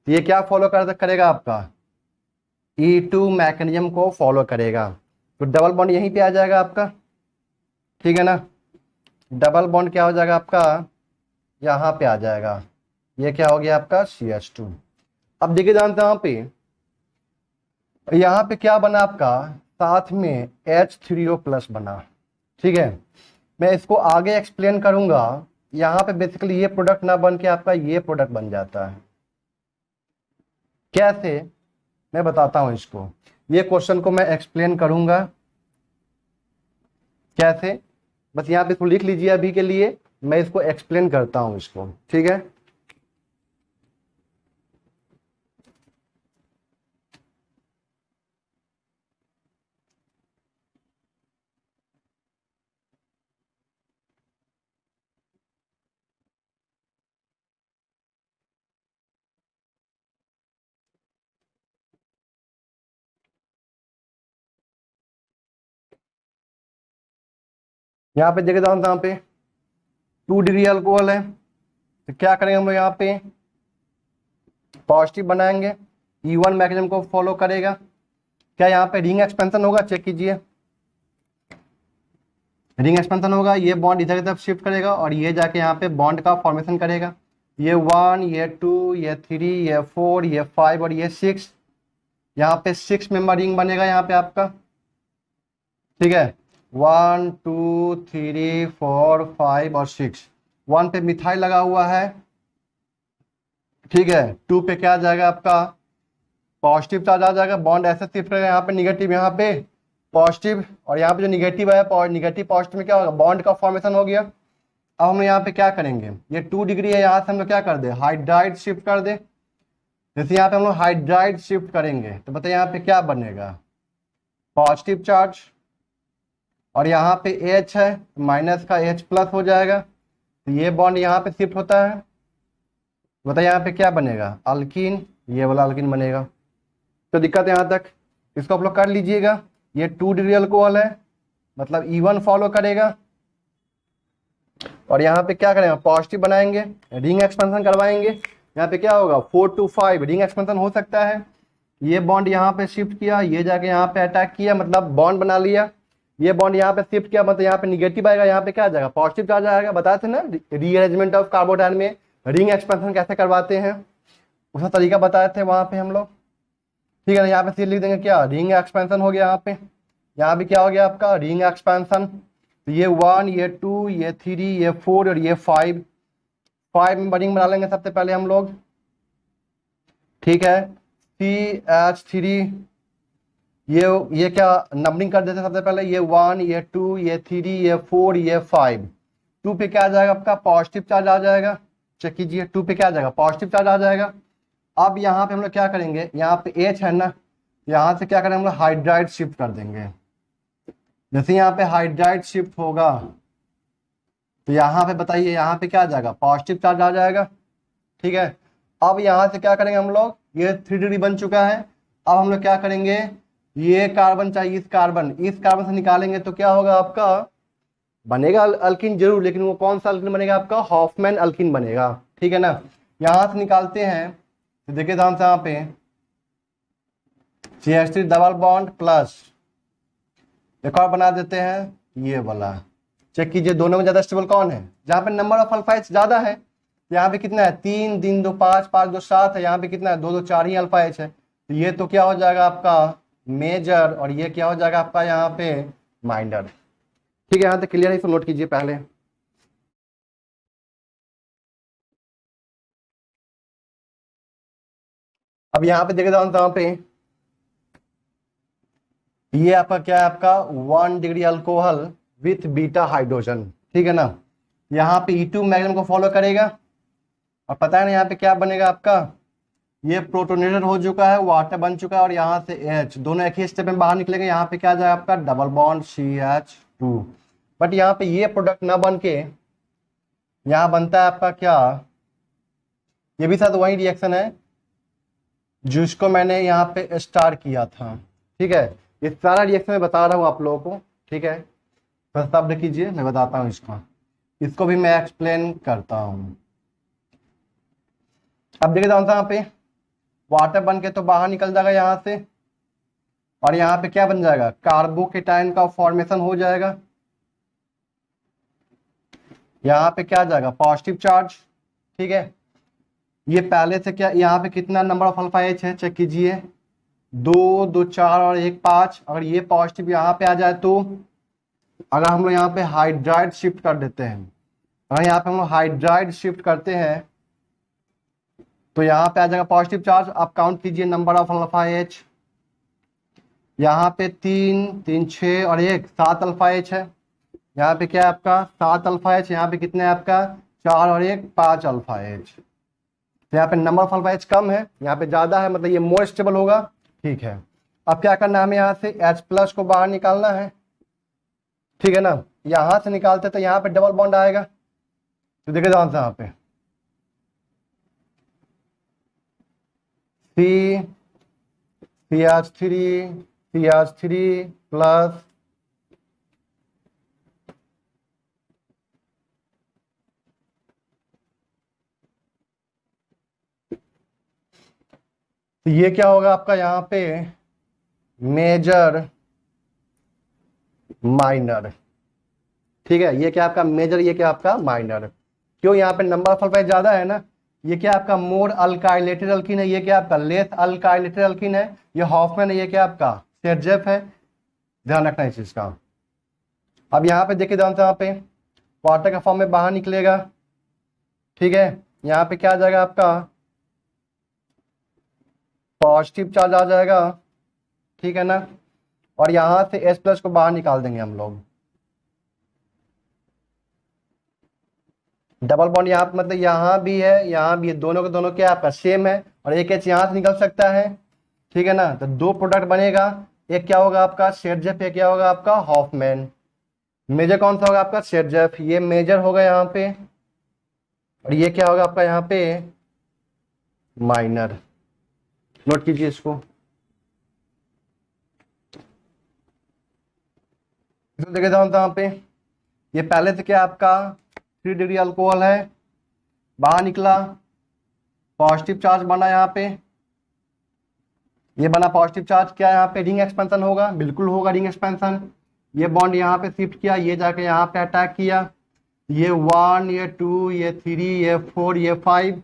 ये क्या फॉलो करेगा आपका E2 मैकेनिज्म को फॉलो करेगा, तो डबल बॉन्ड यहीं पे आ जाएगा आपका, ठीक है ना। डबल बॉन्ड क्या हो जाएगा आपका यहाँ पे आ जाएगा, ये क्या हो गया आपका CH2। अब देखिए जानते हैं यहाँ पे क्या बना आपका, साथ में H3O प्लस बना, ठीक है। मैं इसको आगे एक्सप्लेन करूंगा, यहाँ पे बेसिकली ये प्रोडक्ट ना बन के आपका ये प्रोडक्ट बन जाता है। कैसे, मैं बताता हूं इसको, ये क्वेश्चन को मैं एक्सप्लेन करूंगा कैसे, बस यहाँ पे इसको लिख लीजिए अभी के लिए, मैं इसको एक्सप्लेन करता हूं इसको, ठीक है। यहाँ पे देखिए यहाँ पे 2 डिग्री अल्कोहल है, तो क्या करेंगे हम लोग यहाँ पे पॉजिटिव बनाएंगे, E1 मैकेनिज्म को फॉलो करेगा। क्या यहाँ पे रिंग एक्सपेंशन होगा, चेक कीजिए, रिंग एक्सपेंशन होगा, ये बॉन्ड इधर की तरफ शिफ्ट करेगा और ये जाके यहाँ पे बॉन्ड का फॉर्मेशन करेगा। ये 1, ये 2, ये 3, ये 4, ये 5 और ये 6, यहाँ पे 6 मेंबर रिंग बनेगा यहाँ पे आपका, ठीक है। 1 2 3 4 5 और 6, 1 पे मिथाइल लगा हुआ है, ठीक है। 2 पे क्या आ जाएगा आपका पॉजिटिव चार्ज आ जाएगा, बॉन्ड ऐसे शिफ्ट करेगा, यहाँ पे निगेटिव, यहाँ पे पॉजिटिव, और यहाँ पे जो निगेटिव है निगेटिव पॉजिटिव में क्या होगा बॉन्ड का फॉर्मेशन हो गया। अब हम यहाँ पे क्या करेंगे, ये 2 डिग्री है, यहाँ से हम लोग क्या कर दे हाइड्राइड शिफ्ट कर दे, जैसे यहाँ पे हम लोग हाइड्राइड शिफ्ट करेंगे तो बताइए यहाँ पे क्या बनेगा पॉजिटिव चार्ज, और यहाँ पे H है माइनस का H प्लस हो जाएगा, तो ये बॉन्ड यहाँ पे शिफ्ट होता है, बताइए यहाँ पे क्या बनेगा अल्कीन, ये वाला अल्कीन बनेगा। तो दिक्कत यहाँ तक, इसको आप लोग कर लीजिएगा। ये 2 डिग्री अल्कोहल है, मतलब E1 फॉलो करेगा, और यहाँ पे क्या करेंगे पॉजिटिव बनाएंगे, रिंग एक्सपेंशन करवाएंगे। यहाँ पे क्या होगा 4 to 5 रिंग एक्सपेंशन हो सकता है, ये बॉन्ड यहाँ पे शिफ्ट किया, ये जाके यहाँ पे अटैक किया, मतलब बॉन्ड बना लिया, ये बॉन्ड यहाँ पे शिफ्ट किया, मतलब यहाँ पे निगेटिव आएगा, यहाँ पे क्या आ जाएगा पॉजिटिव चार्ज आएगा। बताए थे ना रीअरेंजमेंट ऑफ कार्बोडाइन में रिंग एक्सपेंशन कैसे करवाते हैं, उसका तरीका बताए थे वहां पे हम लोग, ठीक है ना। यहाँ पे सीट लिख देंगे क्या रिंग एक्सपेंशन हो गया, यहाँ पे क्या हो गया आपका रिंग एक्सपेंशन, तो ये 1, ये 2, ये 3, ये 4 और ये 5 में रिंग बना लेंगे सबसे पहले हम लोग, ठीक है। CH3, ये क्या नंबरिंग कर देते हैं सबसे पहले, ये 1, ये 2, ये 3, ये 4, ये 5। 2 पे क्या आ जाएगा आपका पॉजिटिव चार्ज आ जाएगा। चेक कीजिए 2 पे क्या आ जाएगा पॉजिटिव चार्ज आ जाएगा। अब यहाँ पे हम लोग क्या करेंगे, यहाँ पे H है ना, यहाँ से क्या करेंगे हम लोग हाइड्राइड शिफ्ट कर देंगे। जैसे यहाँ पे हाइड्राइड शिफ्ट होगा तो यहाँ पे बताइए यहाँ पे क्या आ जाएगा पॉजिटिव चार्ज आ जाएगा। ठीक है, अब यहाँ से क्या करेंगे हम लोग, ये 3 डिग्री बन चुका है। अब हम लोग क्या करेंगे, ये कार्बन चाहिए, इस कार्बन से निकालेंगे तो क्या होगा आपका, बनेगा अल्किन जरूर, लेकिन वो कौन सा अल्किन बनेगा आपका, हॉफमैन अल्किन बनेगा। ठीक है ना, यहाँ से निकालते हैं तो देखिए ध्यान से यहाँ पे CH3 डबल बॉन्ड प्लस एक और बना देते हैं ये वाला। चेक कीजिए दोनों में ज्यादा स्टेबल कौन है, जहाँ पे नंबर ऑफ अल्फा एच ज्यादा है। यहाँ पे कितना है 3, 3, 2, 5, 5, 2, 7 है। यहाँ पे कितना है 2, 2, 4 ही अल्फा एच है। तो ये तो क्या हो जाएगा आपका मेजर, और ये क्या हो जाएगा आपका यहाँ पे माइनर। ठीक है, यहाँ तक क्लियर है, इसको नोट कीजिए पहले। अब यहाँ पे देखिए यहाँ पे ये आपका क्या है, आपका 1 degree alcohol with beta hydrogen. ठीक है ना, यहाँ पे E2 मैग्नेट को फॉलो करेगा और पता है ना यहाँ पे क्या बनेगा आपका, ये प्रोटोनेटेड हो चुका है, वाटर बन चुका है, और यहाँ से H दोनों एक ही स्टेप में बाहर निकलेंगे। यहाँ पे क्या जाएगा आपका डबल बॉन्ड CH2। बट यहाँ पे ये प्रोडक्ट ना बन के यहाँ बनता है आपका क्या, ये भी साथ वही रिएक्शन है जिसको मैंने यहाँ पे स्टार्ट किया था। ठीक है, ये सारा रिएक्शन मैं बता रहा हूँ आप लोगों को। ठीक है, बस आप देख कीजिए, मैं बताता हूँ इसको भी मैं एक्सप्लेन करता हूँ। अब देखिए यहाँ पे वाटर बन के तो बाहर निकल जाएगा यहाँ से, और यहाँ पे क्या बन जाएगा कार्बोकेटाइन का फॉर्मेशन हो जाएगा। यहाँ पे क्या आ जाएगा पॉजिटिव चार्ज। ठीक है, ये पहले से क्या, यहाँ पे कितना नंबर ऑफ अल्फा एच है चेक कीजिए, 2, 2, 4 और 1, 5। अगर ये पॉजिटिव यहाँ पे आ जाए तो अगर हम लोग यहाँ पे हाइड्राइड शिफ्ट कर देते हैं, अगर यहाँ पे हम लोग हाइड्राइड शिफ्ट करते हैं तो यहाँ पे आ जाएगा पॉजिटिव चार्ज। आप काउंट कीजिए नंबर ऑफ अल्फा एच, यहाँ पे 3, 3, 6 और 1, 7 अल्फा एच है। यहाँ पे क्या है आपका 7 अल्फा एच, यहाँ पे कितने है आपका 4 और 1, 5 अल्फा एच। तो यहाँ पे नंबर ऑफ अल्फा एच कम है, यहाँ पे ज्यादा है, मतलब ये मोर स्टेबल होगा। ठीक है, अब क्या करना है हमें, यहाँ से H+ को बाहर निकालना है। ठीक है ना, यहां से निकालते तो यहाँ पे डबल बॉन्ड आएगा। तो देखिए ध्यान से यहाँ पे CH3 प्लस तो ये क्या होगा आपका यहाँ पे मेजर माइनर। ठीक है, ये क्या आपका मेजर, ये क्या आपका माइनर। क्यों, यहाँ पे नंबर ऑफ अल्फा ज्यादा है ना। ये क्या आपका मोर अल्काइलेटेड अल्कीन है, ये क्या आपका लेस अल्काइलेटेड अल्कीन है। ये हॉफमैन है, ये क्या आपका सेरजेफ है। ध्यान रखना इस चीज का। अब यहाँ पे देखिए ध्यान से, यहाँ पे वाटर का फॉर्म में बाहर निकलेगा। ठीक है, यहाँ पे क्या आ जाएगा आपका पॉजिटिव चार्ज आ जाएगा। ठीक है ना, और यहां से H+ को बाहर निकाल देंगे हम लोग। डबल बॉन्ड यहाँ पे मतलब यहाँ भी है, यहाँ भी है, दोनों के दोनों क्या आपका सेम है, और एक H यहाँ से निकल सकता है। ठीक है ना, तो 2 प्रोडक्ट बनेगा, एक क्या होगा आपका शेरजेफ, एक क्या होगा आपका हॉफमैन। मेजर कौन सा होगा आपका शेरजेफ, ये मेजर होगा यहाँ पे, और ये क्या होगा आपका यहाँ पे माइनर। नोट कीजिए इसको। देखिए यहाँ पे ये पहले से क्या आपका 3 डिग्री अल्कोहल है, बाहर निकला, पॉजिटिव चार्ज बना यहाँ पे, ये बना पॉजिटिव चार्ज। क्या यहाँ पे रिंग एक्सपेंशन होगा, बिल्कुल होगा रिंग एक्सपेंशन। ये बॉन्ड यहाँ पे शिफ्ट किया, ये जाके यहाँ पे अटैक किया, ये 1, ये 2, ये 3, ये 4, ये 5,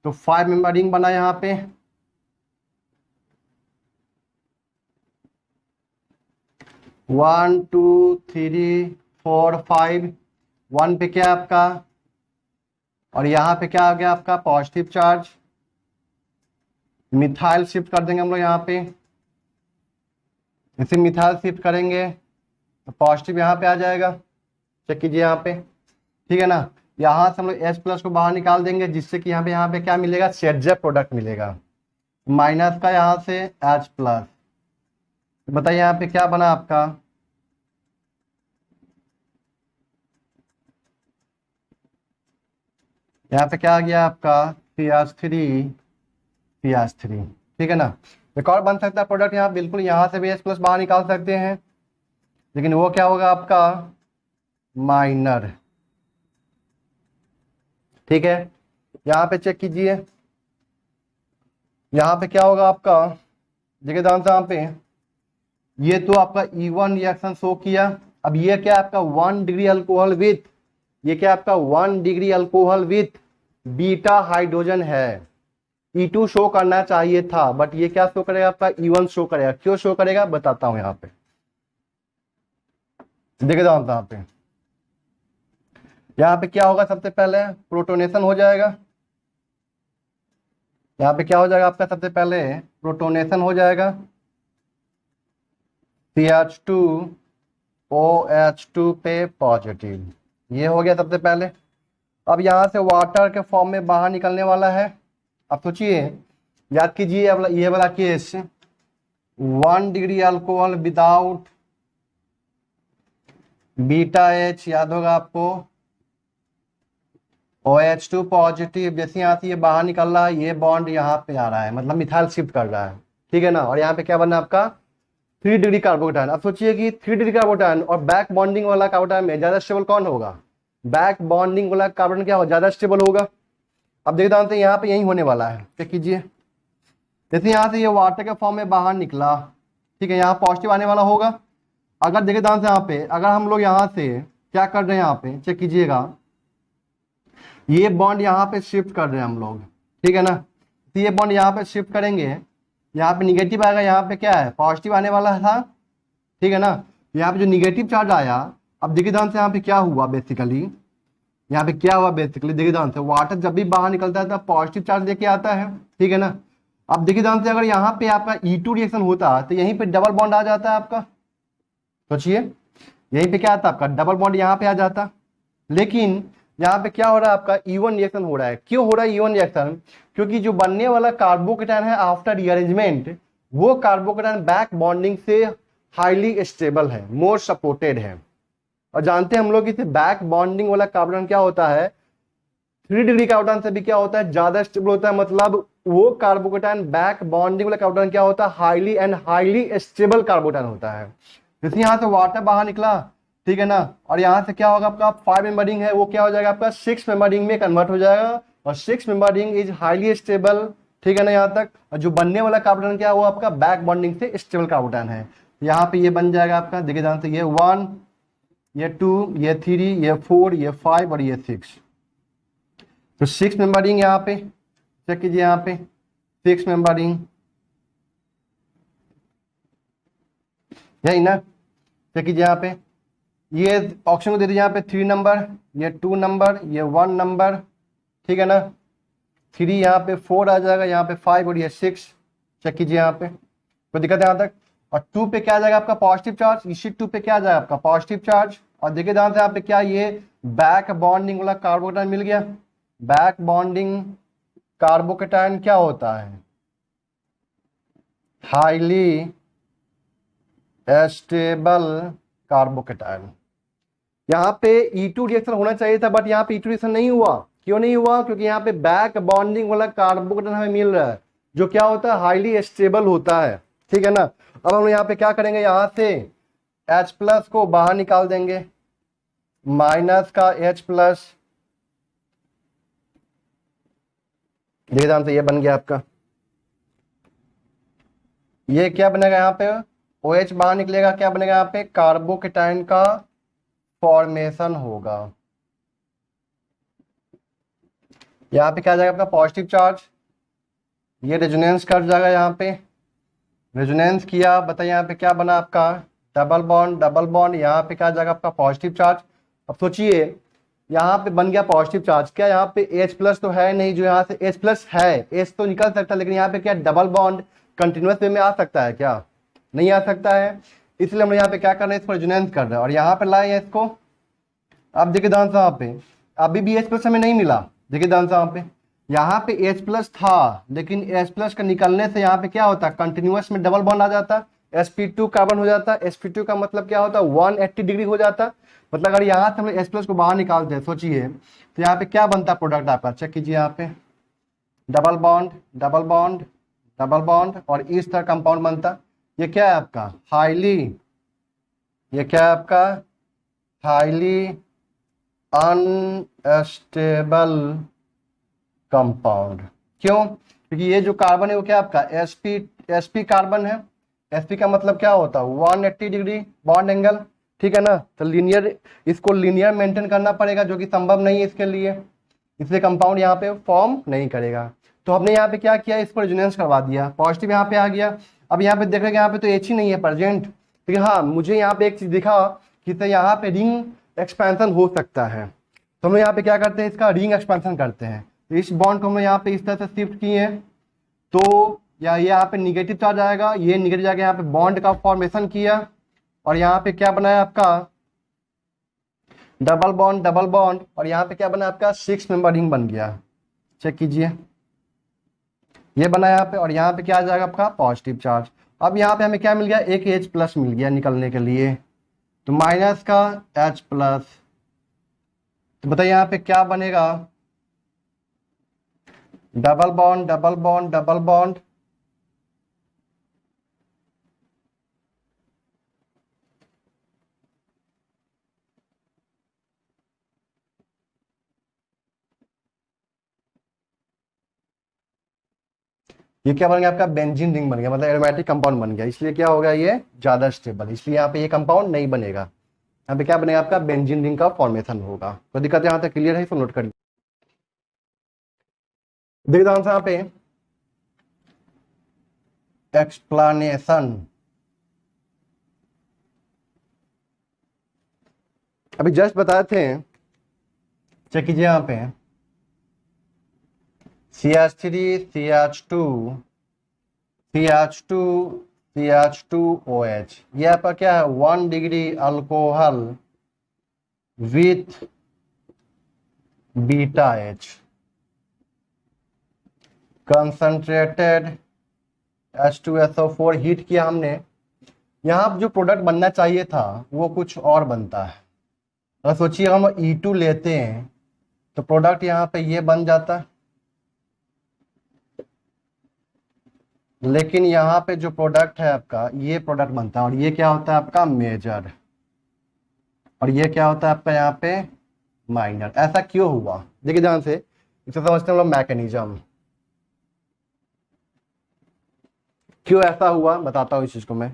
तो 5 मेंबर रिंग बना यहाँ पे। वन, 2, 3, 4, 5, 1 पे क्या आपका, और यहाँ पे क्या आ गया आपका पॉजिटिव चार्ज। मिथाइल शिफ्ट कर देंगे हम लोग यहाँ पे, इसे मिथाइल शिफ्ट करेंगे तो पॉजिटिव यहाँ पे आ जाएगा, चेक कीजिए यहाँ पे, ठीक है ना। यहाँ से हम लोग H प्लस को बाहर निकाल देंगे, जिससे कि यहाँ पे क्या मिलेगा, सेट प्रोडक्ट मिलेगा, माइनस का यहाँ से H प्लस। बताइए यहाँ पे क्या बना आपका, यहाँ पे क्या आ गया आपका CH3 CH3, ठीक है ना। एक और बन सकता है प्रोडक्ट यहाँ, बिल्कुल यहाँ से भी H प्लस बाहर निकाल सकते हैं, लेकिन वो क्या होगा आपका माइनर, ठीक है। यहाँ पे चेक कीजिए, यहाँ पे क्या होगा आपका, देखिए ध्यान से यहाँ पे, ये तो आपका E1 रिएक्शन शो किया। अब ये क्या आपका 1 डिग्री अल्कोहल विथ, ये क्या आपका 1 degree alcohol with beta hydrogen है। E2 शो करना चाहिए था, बट ये क्या शो करेगा आपका E1 शो करेगा। क्यों शो करेगा बताता हूं, यहाँ पे देखिए यहाँ पे, यहाँ पे क्या होगा, सबसे पहले प्रोटोनेशन हो जाएगा। यहाँ पे क्या हो जाएगा आपका, सबसे पहले प्रोटोनेशन हो जाएगा, CH2OH2 पे पॉजिटिव, ये हो गया सबसे पहले। अब यहाँ से वाटर के फॉर्म में बाहर निकलने वाला है। अब सोचिए, याद कीजिए ये वाला case, 1 degree alcohol without beta H, याद होगा आपको, OH2 पॉजिटिव, जैसे यहाँ से ये बाहर निकल रहा है, ये बॉन्ड यहाँ पे आ रहा है, मतलब मिथाइल शिफ्ट कर रहा है, ठीक है ना। और यहाँ पे क्या बना आपका 3 डिग्री कार्बोकेटायन। अब सोचिए कि 3 डिग्री कार्बोकेटायन और बैक बॉन्डिंग वाला कार्बोकेटायन में ज्यादा स्टेबल कौन होगा, बैक बॉन्डिंग वाला कार्बन क्या होगा, ज्यादा स्टेबल होगा। अब देखते हैं यहाँ पे यही होने वाला है, चेक कीजिए, जैसे यहाँ से ये वाटर के फॉर्म में बाहर निकला, ठीक है, यहाँ पॉजिटिव आने वाला होगा। अगर देखिए ध्यान से यहाँ पे, अगर हम लोग यहाँ से क्या कर रहे हैं, यहाँ पे चेक कीजिएगा, ये बॉन्ड यहाँ पे शिफ्ट कर रहे हैं हम लोग, ठीक है ना। तो ये बॉन्ड यहाँ पे शिफ्ट करेंगे, यहाँ पे निगेटिव आएगा, यहाँ पे क्या है पॉजिटिव आने वाला था, ठीक है ना। यहाँ पे जो निगेटिव चार्ज आया, अब देखिए ध्यान से यहाँ पे क्या हुआ बेसिकली, यहाँ पे क्या हुआ बेसिकली, देखिए ध्यान से, वाटर जब भी बाहर निकलता है तब पॉजिटिव चार्ज लेके आता है, ठीक है ना। अब देखिए ध्यान से, अगर यहाँ पे आपका E2 रिएक्शन होता तो यहीं पे डबल बॉन्ड आ जाता है आपका, सोचिए यहीं पे क्या आता आपका डबल बॉन्ड यहाँ पे आ जाता, लेकिन यहाँ पे क्या हो रहा है आपका E1 रिएक्शन हो रहा है। क्यों हो रहा है E1 रिएक्शन, क्योंकि जो बनने वाला कार्बोकेटायन है आफ्टर रीअरेंजमेंट, वो कार्बोकेटायन बैक बॉन्डिंग से हाईली स्टेबल है, मोर सपोर्टेड है। और जानते हैं हम लोग कि बैक बॉन्डिंग वाला कार्बोकेटायन क्या होता है, 3 डिग्री कार्बोकेटायन से भी क्या होता है ज्यादा स्टेबल होता है, मतलब वो कार्बोकेटायन बैक बॉन्डिंग वाला कार्बोकेटायन क्या होता है, highly and highly stable carbocation होता है। जैसे यहाँ से वाटर बाहर निकला, ठीक है ना, और यहाँ से क्या होगा आपका 5 मेंबर रिंग है, वो क्या हो जाएगा आपका 6 मेंबर रिंग में कन्वर्ट हो जाएगा, और 6 member ring is highly stable, ठीक है ना यहाँ तक। और जो बनने वाला कार्बोकेटायन क्या हुआ आपका बैक बॉन्डिंग से स्टेबल कार्बोकेटायन है। यहाँ पे ये बन जाएगा आपका, देखिए ध्यान से, ये 1, ये 2, ये 3, ये 4, ये 5 और ये 6, तो 6 मेंबर रिंग यहाँ पे चेक कीजिए, यहाँ पे 6 मेंबर रिंग, यही ना, चेक कीजिए यहाँ पे, ये ऑप्शन को दे दीजिए यहाँ पे 3 नंबर, ये 2 नंबर, ये 1 नंबर, ठीक है ना, 3 यहाँ पे 4 आ जाएगा, यहाँ पे 5 और ये 6, चेक कीजिए यहाँ पे, कोई दिक्कत है यहाँ तक। और 2 पे क्या आ जाएगा आपका पॉजिटिव चार्ज, इसी 2 पे क्या आ जाएगा आपका पॉजिटिव चार्ज। और देखिए ध्यान से यहाँ पे क्या, ये बैक बॉन्डिंग वाला कार्बोकेटायन मिल गया। बैक बॉन्डिंग कार्बोकेटायन क्या होता है, हाईली स्टेबल कार्बोकेटायन। यहाँ पे E2 रिएक्शन होना चाहिए था, बट यहाँ पे E2 रिएक्शन नहीं हुआ। क्यों नहीं हुआ, क्योंकि यहाँ पे बैक बॉन्डिंग वाला कार्बोकेटायन हमें मिल रहा है, जो क्या होता है हाईली स्टेबल होता है, ठीक है ना। अब हम यहाँ पे क्या करेंगे, यहाँ से H प्लस को बाहर निकाल देंगे, माइनस का H प्लस, ध्यान से ये बन गया आपका, ये क्या बनेगा यहाँ पे OH बाहर निकलेगा, क्या बनेगा यहाँ पे कार्बोकेटायन का फॉर्मेशन होगा। यहाँ पे क्या जाएगा आपका पॉजिटिव चार्ज, ये रेजोनेंस कर जाएगा, यहाँ पे रेजोनेंस किया, बताइए यहाँ पे क्या बना आपका डबल बॉन्ड, डबल बॉन्ड, यहाँ पे क्या जाएगा आपका पॉजिटिव चार्ज। अब सोचिए यहाँ पे बन गया पॉजिटिव चार्ज, क्या यहाँ पे H प्लस तो है नहीं, जो यहाँ से H प्लस है, H तो निकल सकता है, लेकिन यहाँ पे क्या डबल बॉन्ड कंटिन्यूअस वे में आ सकता है क्या, नहीं आ सकता है, इसलिए हम यहाँ पे क्या कर रहे हैं, इसको रेजोनेंस कर रहे हैं और यहाँ पे लाए हैं इसको। अब देखिए ध्यान से यहाँ पे अभी भी H+ हमें नहीं मिला। देखिए ध्यान से यहाँ पे H+ था, लेकिन H+ का निकलने से यहाँ पे क्या होता है, कंटिन्यूअस में डबल बॉन्ड आ जाता, sp2 कार्बन हो जाता। sp2 का मतलब क्या होता है, 180 डिग्री हो जाता। मतलब अगर यहाँ से हम H+ को बाहर निकालते हैं, सोचिए तो यहाँ पे क्या बनता है प्रोडक्ट आपका, चेक कीजिए यहाँ पे, double bond double bond double bond और इस तरह कंपाउंड बनता। ये क्या है आपका ये क्या है आपका हाईली अनस्टेबल कंपाउंड। क्यों? क्योंकि ये जो कार्बन है वो क्या आपका sp कार्बन है। sp का मतलब क्या होता है, 180 डिग्री बॉन्ड एंगल, ठीक है ना। तो लीनियर, इसको लीनियर मेंटेन करना पड़ेगा, जो कि संभव नहीं है इसके लिए, इसलिए कंपाउंड यहाँ पे फॉर्म नहीं करेगा। तो हमने यहाँ पे क्या किया, इसको रेजोनेंस करवा दिया, पॉजिटिव यहाँ पे आ गया। अब यहाँ पे देख रहे हैं यहाँ पे तो H ही नहीं है प्रेजेंट, लेकिन हाँ मुझे यहाँ पे एक चीज दिखा कि तो यहाँ पे रिंग एक्सपेंशन हो सकता है। तो हम यहाँ पे क्या करते हैं, इसका रिंग एक्सपेंशन करते हैं। तो इस बॉन्ड को हम यहाँ पे इस तरह से शिफ्ट किए, तो या ये यहाँ पे निगेटिव चार्ज आएगा, ये निगेटिव जाके यहाँ पे बॉन्ड का फॉर्मेशन किया और यहाँ पे क्या बनाया आपका डबल बॉन्ड और यहाँ पे क्या बना आपका 6 मेंबर रिंग बन गया। चेक कीजिए, ये बना यहाँ पे और यहाँ पे क्या आ जाएगा आपका पॉजिटिव चार्ज। अब यहाँ पे हमें क्या मिल गया, एक H+ मिल गया निकलने के लिए, तो माइनस का H+। तो बताइए यहाँ पे क्या बनेगा, double bond double bond double bond, ये क्या बन गया आपका बेंजीन रिंग बन गया, मतलब एरोमेटिक कंपाउंड बन गया। इसलिए क्या होगा, ये ज्यादा स्टेबल, इसलिए यहाँ पे ये कंपाउंड नहीं बनेगा। यहाँ पे क्या बनेगा आपका बेंजीन रिंग का फॉर्मेशन होगा। तो दिक्कत यहाँ तक क्लियर है, इसको नोट करिए। देखिए ध्यान से यहाँ पे एक्सप्लेनेशन, अभी जस्ट बताए थे, चेक कीजिए यहाँ पे CH3 CH2 CH2 CH2OH, ये आपका क्या है 1 degree alcohol with beta H, concentrated H2SO4 heat किया हमने। यहाँ जो प्रोडक्ट बनना चाहिए था वो कुछ और बनता है। अगर सोचिए हम E2 लेते हैं तो प्रोडक्ट यहाँ पे ये बन जाता, लेकिन यहाँ पे जो प्रोडक्ट है आपका ये प्रोडक्ट बनता है और ये क्या होता है आपका मेजर, और ये क्या होता है आपका यहाँ पे माइनर। ऐसा क्यों हुआ, देखिए ध्यान से, इसे समझते हैं हम लोग मैकेनिज्म, क्यों ऐसा हुआ बताता हूँ इस चीज को मैं।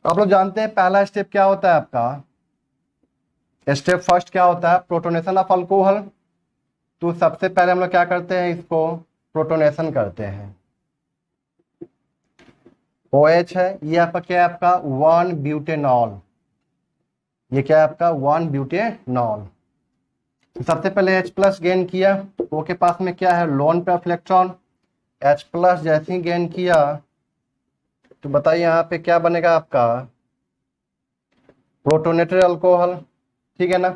आप लोग जानते हैं पहला स्टेप क्या होता है आपका, स्टेप फर्स्ट क्या होता है, प्रोटोनेशन ऑफ अल्कोहल। तो सबसे पहले हम लोग क्या करते हैं, इसको प्रोटोनेशन करते हैं। OH है, ये आपका क्या है आपका 1 ब्यूटेनॉल, ये क्या है आपका 1 ब्यूटेनॉल। तो सबसे पहले H+ गेन किया, O के पास में क्या है लोन पे इलेक्ट्रॉन, H+ जैसे ही गेन किया तो बताइए यहाँ पे क्या बनेगा आपका प्रोटोनेटेड अल्कोहल, ठीक है ना।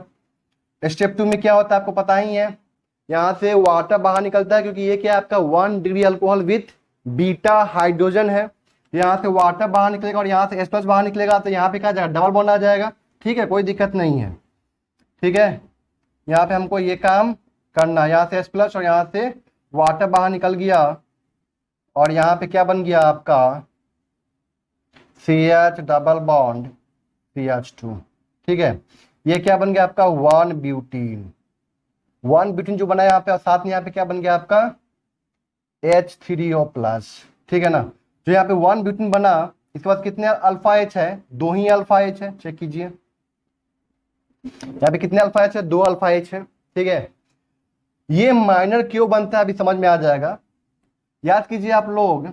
स्टेप 2 में क्या होता है आपको पता ही है, यहाँ से वाटर बाहर निकलता है, क्योंकि ये क्या है आपका 1 degree alcohol with beta hydrogen है। यहाँ से वाटर बाहर निकलेगा और यहाँ से H+ बाहर निकलेगा, तो यहाँ पे क्या जाएगा डबल बॉन्ड आ जाएगा, ठीक है, कोई दिक्कत नहीं है, ठीक है। यहाँ पे हमको ये काम करना, यहाँ से H+ और यहाँ से वाटर बाहर निकल गया और यहाँ पे क्या बन गया आपका CH डबल बॉन्ड CH2, ठीक है। ये क्या बन गया आपका 1 ब्यूटीन जो बना यहाँ पे, और साथ में यहाँ पे क्या बन गया आपका H3O+, ठीक है ना। जो यहाँ पे 1 ब्यूटीन बना, इसके बाद कितने अल्फा H है, 2 ही अल्फा H है, चेक कीजिए यहाँ पे कितने अल्फा H है, 2 अल्फा H है, ठीक है। ये माइनर क्यों बनता है अभी समझ में आ जाएगा। याद कीजिए आप लोग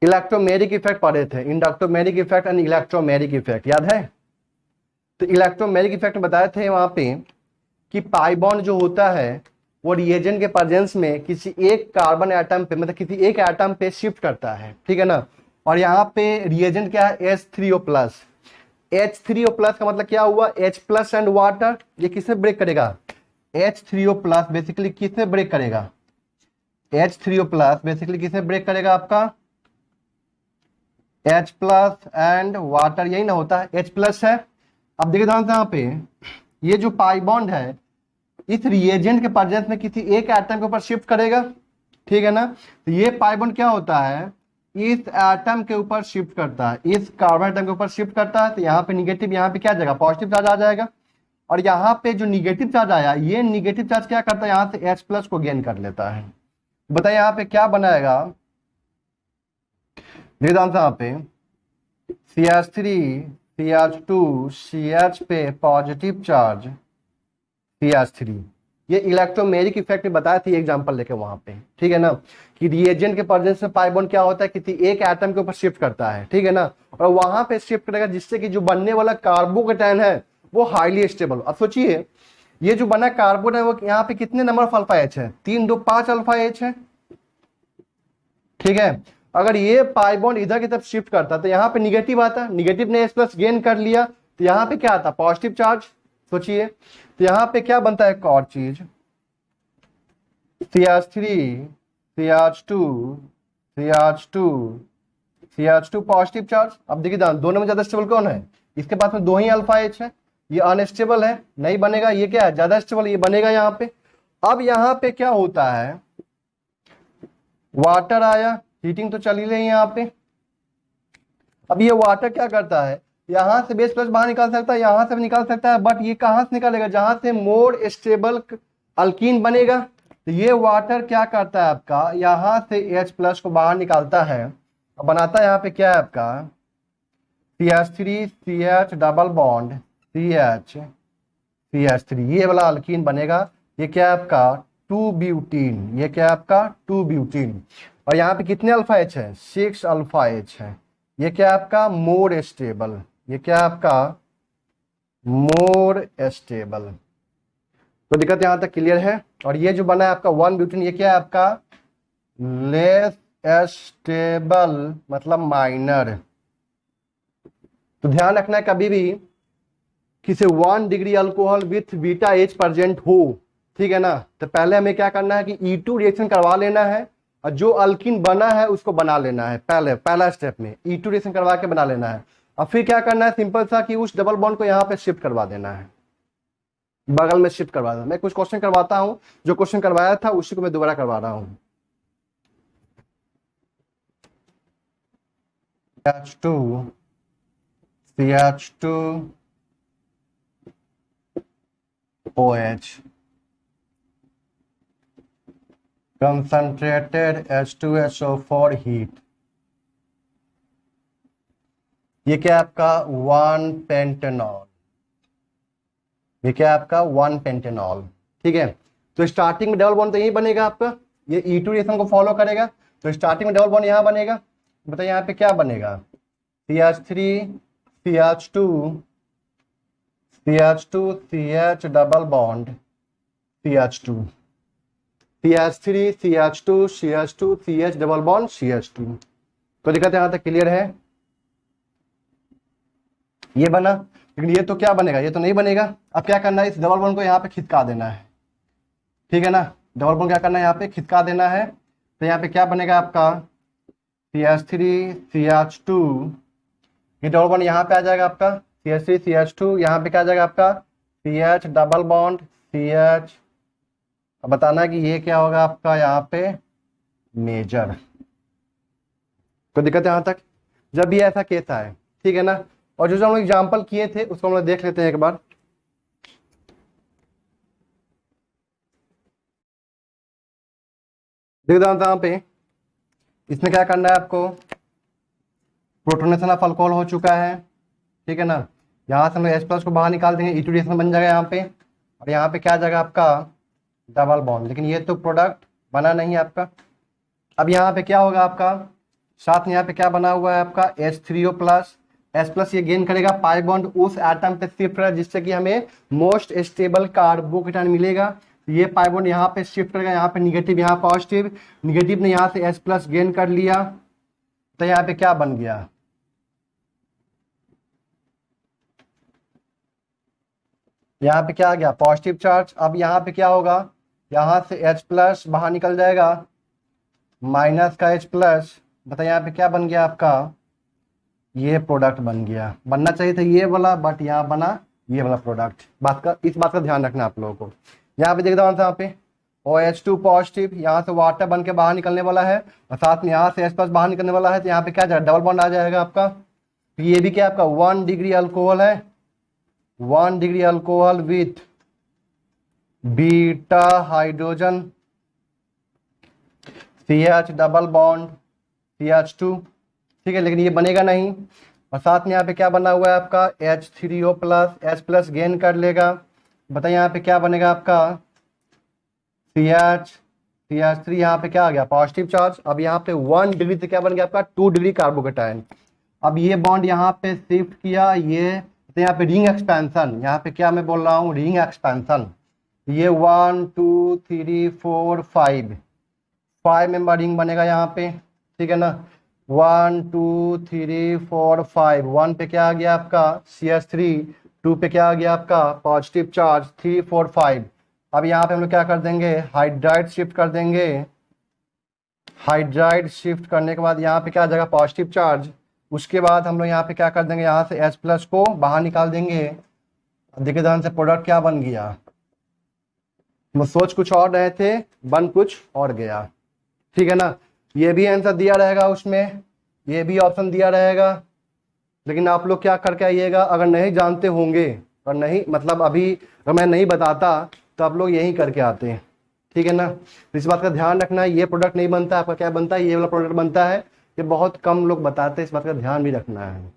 इलेक्ट्रोमेरिक इफेक्ट पढ़े थे, inductomeric effect and electromeric effect, याद है। तो इलेक्ट्रोमेरिक इफेक्ट में बताए थे वहां पे कि पाई बॉन्ड जो होता है वो रिएजेंट के प्रेजेंस में किसी एक कार्बन एटम पे, मतलब किसी एक एटम पे शिफ्ट करता है, ठीक है ना। और यहाँ पे रिएजेंट क्या है, H3O प्लस। H3O प्लस का मतलब क्या हुआ, H प्लस एंड वाटर, ये किससे ब्रेक करेगा, H3O प्लस बेसिकली किससे ब्रेक करेगा, H3O प्लस बेसिकली किससे ब्रेक करेगा, आपका H प्लस एंड वाटर, यही ना होता है, H प्लस है। अब देखिए ध्यान से यहाँ पे ये जो पाई बॉन्ड है इस रिएजेंट के प्रेजेंस में किसी एक एटम के ऊपर शिफ्ट करेगा, ठीक है ना। तो ये पाई बॉन्ड क्या होता है, इस एटम के ऊपर शिफ्ट करता है, इस कार्बन एटम के ऊपर शिफ्ट करता है। तो यहाँ पे निगेटिव, यहाँ पे क्या जाएगा, पॉजिटिव चार्ज आ जाएगा। और यहाँ पे जो निगेटिव चार्ज आया, ये निगेटिव चार्ज क्या करता है, यहाँ से H प्लस को गेन कर लेता है। बताइए यहाँ पे क्या बनाएगा, यहाँ पे CH3 CH2 CH पे पॉजिटिव चार्ज CH3, ये इलेक्ट्रोमेरिक इफेक्ट बताया थी एग्जांपल लेके वहां पे, ठीक है ना, कि रिएजेंट के प्रेजेंस में पाई बॉन्ड क्या होता है, किसी एक एटम के ऊपर शिफ्ट करता है, ठीक है ना, और वहां पे शिफ्ट करेगा जिससे कि जो बनने वाला कार्बोकेटायन है वो हाईली स्टेबल। अब सोचिए ये जो बना कार्बन है वो यहाँ पे कितने नंबर ऑफ अल्फा एच है, 3 2 5 अल्फा एच है, ठीक है। अगर ये पाई बॉन्ड इधर की तरफ शिफ्ट करता तो यहाँ पे निगेटिव आता, निगेटिव ने H प्लस गेन कर लिया तो यहाँ पे क्या आता, पॉजिटिव चार्ज। सोचिए तो यहाँ पे क्या बनता है, एक और चीज, CH3 CH2 CH2 CH2 positive charge. अब देखिए दोनों में ज्यादा स्टेबल कौन है, इसके पास में 2 ही अल्फा एच है, ये अनस्टेबल है, नहीं बनेगा, ये क्या है ज्यादा स्टेबल, ये बनेगा यहाँ पे। अब यहाँ पे क्या होता है, वाटर आया, हीटिंग तो चल ही रही है यहाँ पे। अब ये वाटर क्या करता है, यहां से बेस प्लस बाहर निकाल सकता है, यहां से भी निकाल सकता है, बट ये कहां से निकालेगा, जहां से मोर स्टेबल अल्कीन बनेगा। तो ये वाटर क्या करता है आपका, यहां से H प्लस को बाहर निकालता है और बनाता है यहाँ पे क्या है आपका CH3 CH double bond CH CH3, ये वाला अल्कीन बनेगा। ये क्या है आपका 2 ब्यूटीन, ये क्या है आपका 2 ब्यूटीन। और यहाँ पे कितने अल्फा एच है, 6 अल्फा एच है। ये क्या है आपका मोर स्टेबल, ये क्या है आपका मोर स्टेबल। तो दिक्कत यहां तक क्लियर है। और ये जो बना है आपका 1 ब्यूटीन, ये क्या है आपका लेस स्टेबल, मतलब माइनर। तो ध्यान रखना है कभी भी किसी 1 degree alcohol with beta H present हो, ठीक है ना, तो पहले हमें क्या करना है कि E2 रिएक्शन करवा लेना है और जो अल्किन बना है उसको बना लेना है, पहला स्टेप में E2 रिएक्शन करवा के बना लेना है। और फिर क्या करना है, सिंपल सा कि उस डबल बॉन्ड को यहाँ पे शिफ्ट करवा देना है, बगल में शिफ्ट करवा देना। मैं कुछ क्वेश्चन करवाता हूं, जो क्वेश्चन करवाया था उसी को मैं दोबारा करवा रहा हूं। CH2 CH2 OH concentrated H2SO4 heat, ये क्या आपका 1 पेंटेनॉल, ये क्या आपका 1 पेंटेनॉल, ठीक है। तो स्टार्टिंग में डबल बॉन्ड तो यही बनेगा आपका, ये E2 रिएक्शन को फॉलो करेगा, तो स्टार्टिंग में डबल बॉन्ड यहां बनेगा। बताइए यहाँ पे क्या बनेगा, CH3 CH2 CH2 CH double bond CH2, CH3 CH2 CH2 CH double bond CH2। तो दिक्कत यहां तक क्लियर है, ये बना। लेकिन ये तो क्या बनेगा, ये तो नहीं बनेगा। अब क्या करना है, इस डबल बॉन्ड को यहाँ पे खिसका देना है, ठीक है ना, डबल बॉन्ड क्या करना है, यहाँ पे खिसका देना है। तो यहाँ पे क्या बनेगा आपका CH3 CH2, ये डबल बॉन्ड यहाँ पे आ जाएगा आपका CH3 CH2, यहाँ पे क्या आ जाएगा आपका CH डबल बॉन्ड CH। अब बताना है कि ये क्या होगा आपका यहाँ पे मेजर। कोई दिक्कत यहाँ तक, जब भी ऐसा केस आए, ठीक है ना। और जो हम लोग एग्जाम्पल किए थे उसको हम लोग देख लेते हैं एक बार। देख यहाँ पे इसमें क्या करना है आपको, प्रोटोनेशन ऑफ अल्कोहल हो चुका है, ठीक है ना। यहाँ से हम लोग H प्लस को बाहर निकाल देंगे, E2 रिएक्शन बन जाएगा यहाँ पे, और यहाँ पे क्या आ जाएगा आपका डबल बॉन्ड। लेकिन ये तो प्रोडक्ट बना नहीं है आपका। अब यहाँ पे क्या होगा आपका, साथ में यहाँ पे क्या बना हुआ है आपका H3O प्लस, H प्लस ये गेन करेगा, पाई बॉन्ड उस एटम पे शिफ्ट है जिससे कि हमें मोस्ट स्टेबल कार्बोकेटायन मिलेगा। तो ये पाई बॉन्ड यहाँ पे शिफ्ट करेगा, यहाँ पे निगेटिव, यहाँ पॉजिटिव, निगेटिव ने यहाँ से H प्लस गेन कर लिया, तो यहाँ पे क्या बन गया, यहाँ पे क्या आ गया, पॉजिटिव चार्ज। अब यहाँ पे क्या होगा, यहाँ से H प्लस बाहर निकल जाएगा, माइनस का H प्लस, बताइए यहाँ पे क्या बन गया आपका, ये प्रोडक्ट बन गया। बनना चाहिए था ये वाला, बट यहाँ बना ये वाला प्रोडक्ट। इस बात का ध्यान रखना आप लोगों को। यहाँ पे देख दो यहाँ पे OH2 पॉजिटिव, यहाँ से वाटर बन के बाहर निकलने वाला है, और साथ में यहाँ से H प्लस बाहर निकलने वाला है, तो यहाँ पे क्या जाएगा, डबल बॉन्ड आ जाएगा आपका। तो ये भी क्या आपका 1 डिग्री अल्कोहल है, 1 degree alcohol with beta hydrogen, CH double bond CH2, ठीक है, लेकिन ये बनेगा नहीं। और साथ में यहाँ पे क्या बना हुआ है आपका H3O plus, H plus gain कर लेगा, बताइए यहाँ पे क्या बनेगा आपका CH3, यहाँ पे क्या आ गया, पॉजिटिव चार्ज। अब यहाँ पे 1 डिग्री से क्या बन गया आपका 2 डिग्री कार्बोकेटायन। अब ये बॉन्ड यहाँ पे शिफ्ट किया, ये तो यहाँ पे रिंग एक्सपेंशन, यहाँ पे क्या मैं बोल रहा हूँ, रिंग एक्सपेंशन। ये 1 2 3 4 5 मेंबर रिंग बनेगा यहाँ पे, ठीक है ना। 1 2 3 4 5, 1 पे क्या आ गया आपका CH3, 2 पे क्या आ गया आपका पॉजिटिव चार्ज, 3 4 5। अब यहाँ पे हम लोग क्या कर देंगे, हाइड्राइड शिफ्ट कर देंगे। हाइड्राइड शिफ्ट करने के बाद यहाँ पे क्या आ जाएगा, पॉजिटिव चार्ज। उसके बाद हम लोग यहाँ पे क्या कर देंगे, यहाँ से H प्लस को बाहर निकाल देंगे। देखिए ध्यान से, प्रोडक्ट क्या बन गया, हम सोच कुछ और रहे थे, बन कुछ और गया, ठीक है ना। ये भी आंसर दिया रहेगा उसमें, ये भी ऑप्शन दिया रहेगा, लेकिन आप लोग क्या करके आइएगा, अगर नहीं जानते होंगे और नहीं मतलब अभी अगर मैं नहीं बताता तो आप लोग यही करके आते हैं, ठीक है ना। तो इस बात का ध्यान रखना है, ये प्रोडक्ट नहीं बनता, आपका क्या बनता है, ये वाला प्रोडक्ट बनता है। ये बहुत कम लोग बताते हैं, इस बात का ध्यान भी रखना है,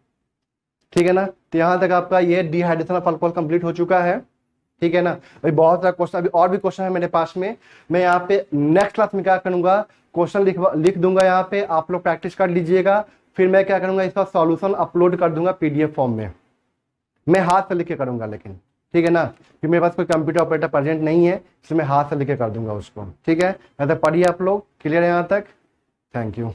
ठीक है ना। तो यहाँ तक आपका ये डिहाइड्रेशन ऑफ अल्कोहल कंप्लीट हो चुका है, ठीक है ना। अभी बहुत सारा क्वेश्चन, अभी और भी क्वेश्चन है मेरे पास में। मैं यहाँ पे नेक्स्ट क्लास में क्या करूंगा, क्वेश्चन लिख दूंगा यहाँ पे, आप लोग प्रैक्टिस कर लीजिएगा। फिर मैं क्या करूंगा, इसका सॉल्यूशन अपलोड कर दूंगा PDF फॉर्म में, मैं हाथ से लिख के करूंगा लेकिन, ठीक है ना, कि मेरे पास कोई कंप्यूटर ऑपरेटर प्रेजेंट नहीं है, इसलिए मैं हाथ से लिख के कर दूंगा उसको, ठीक है। यहाँ तक पढ़िए आप लोग, क्लियर है यहाँ तक, थैंक यू।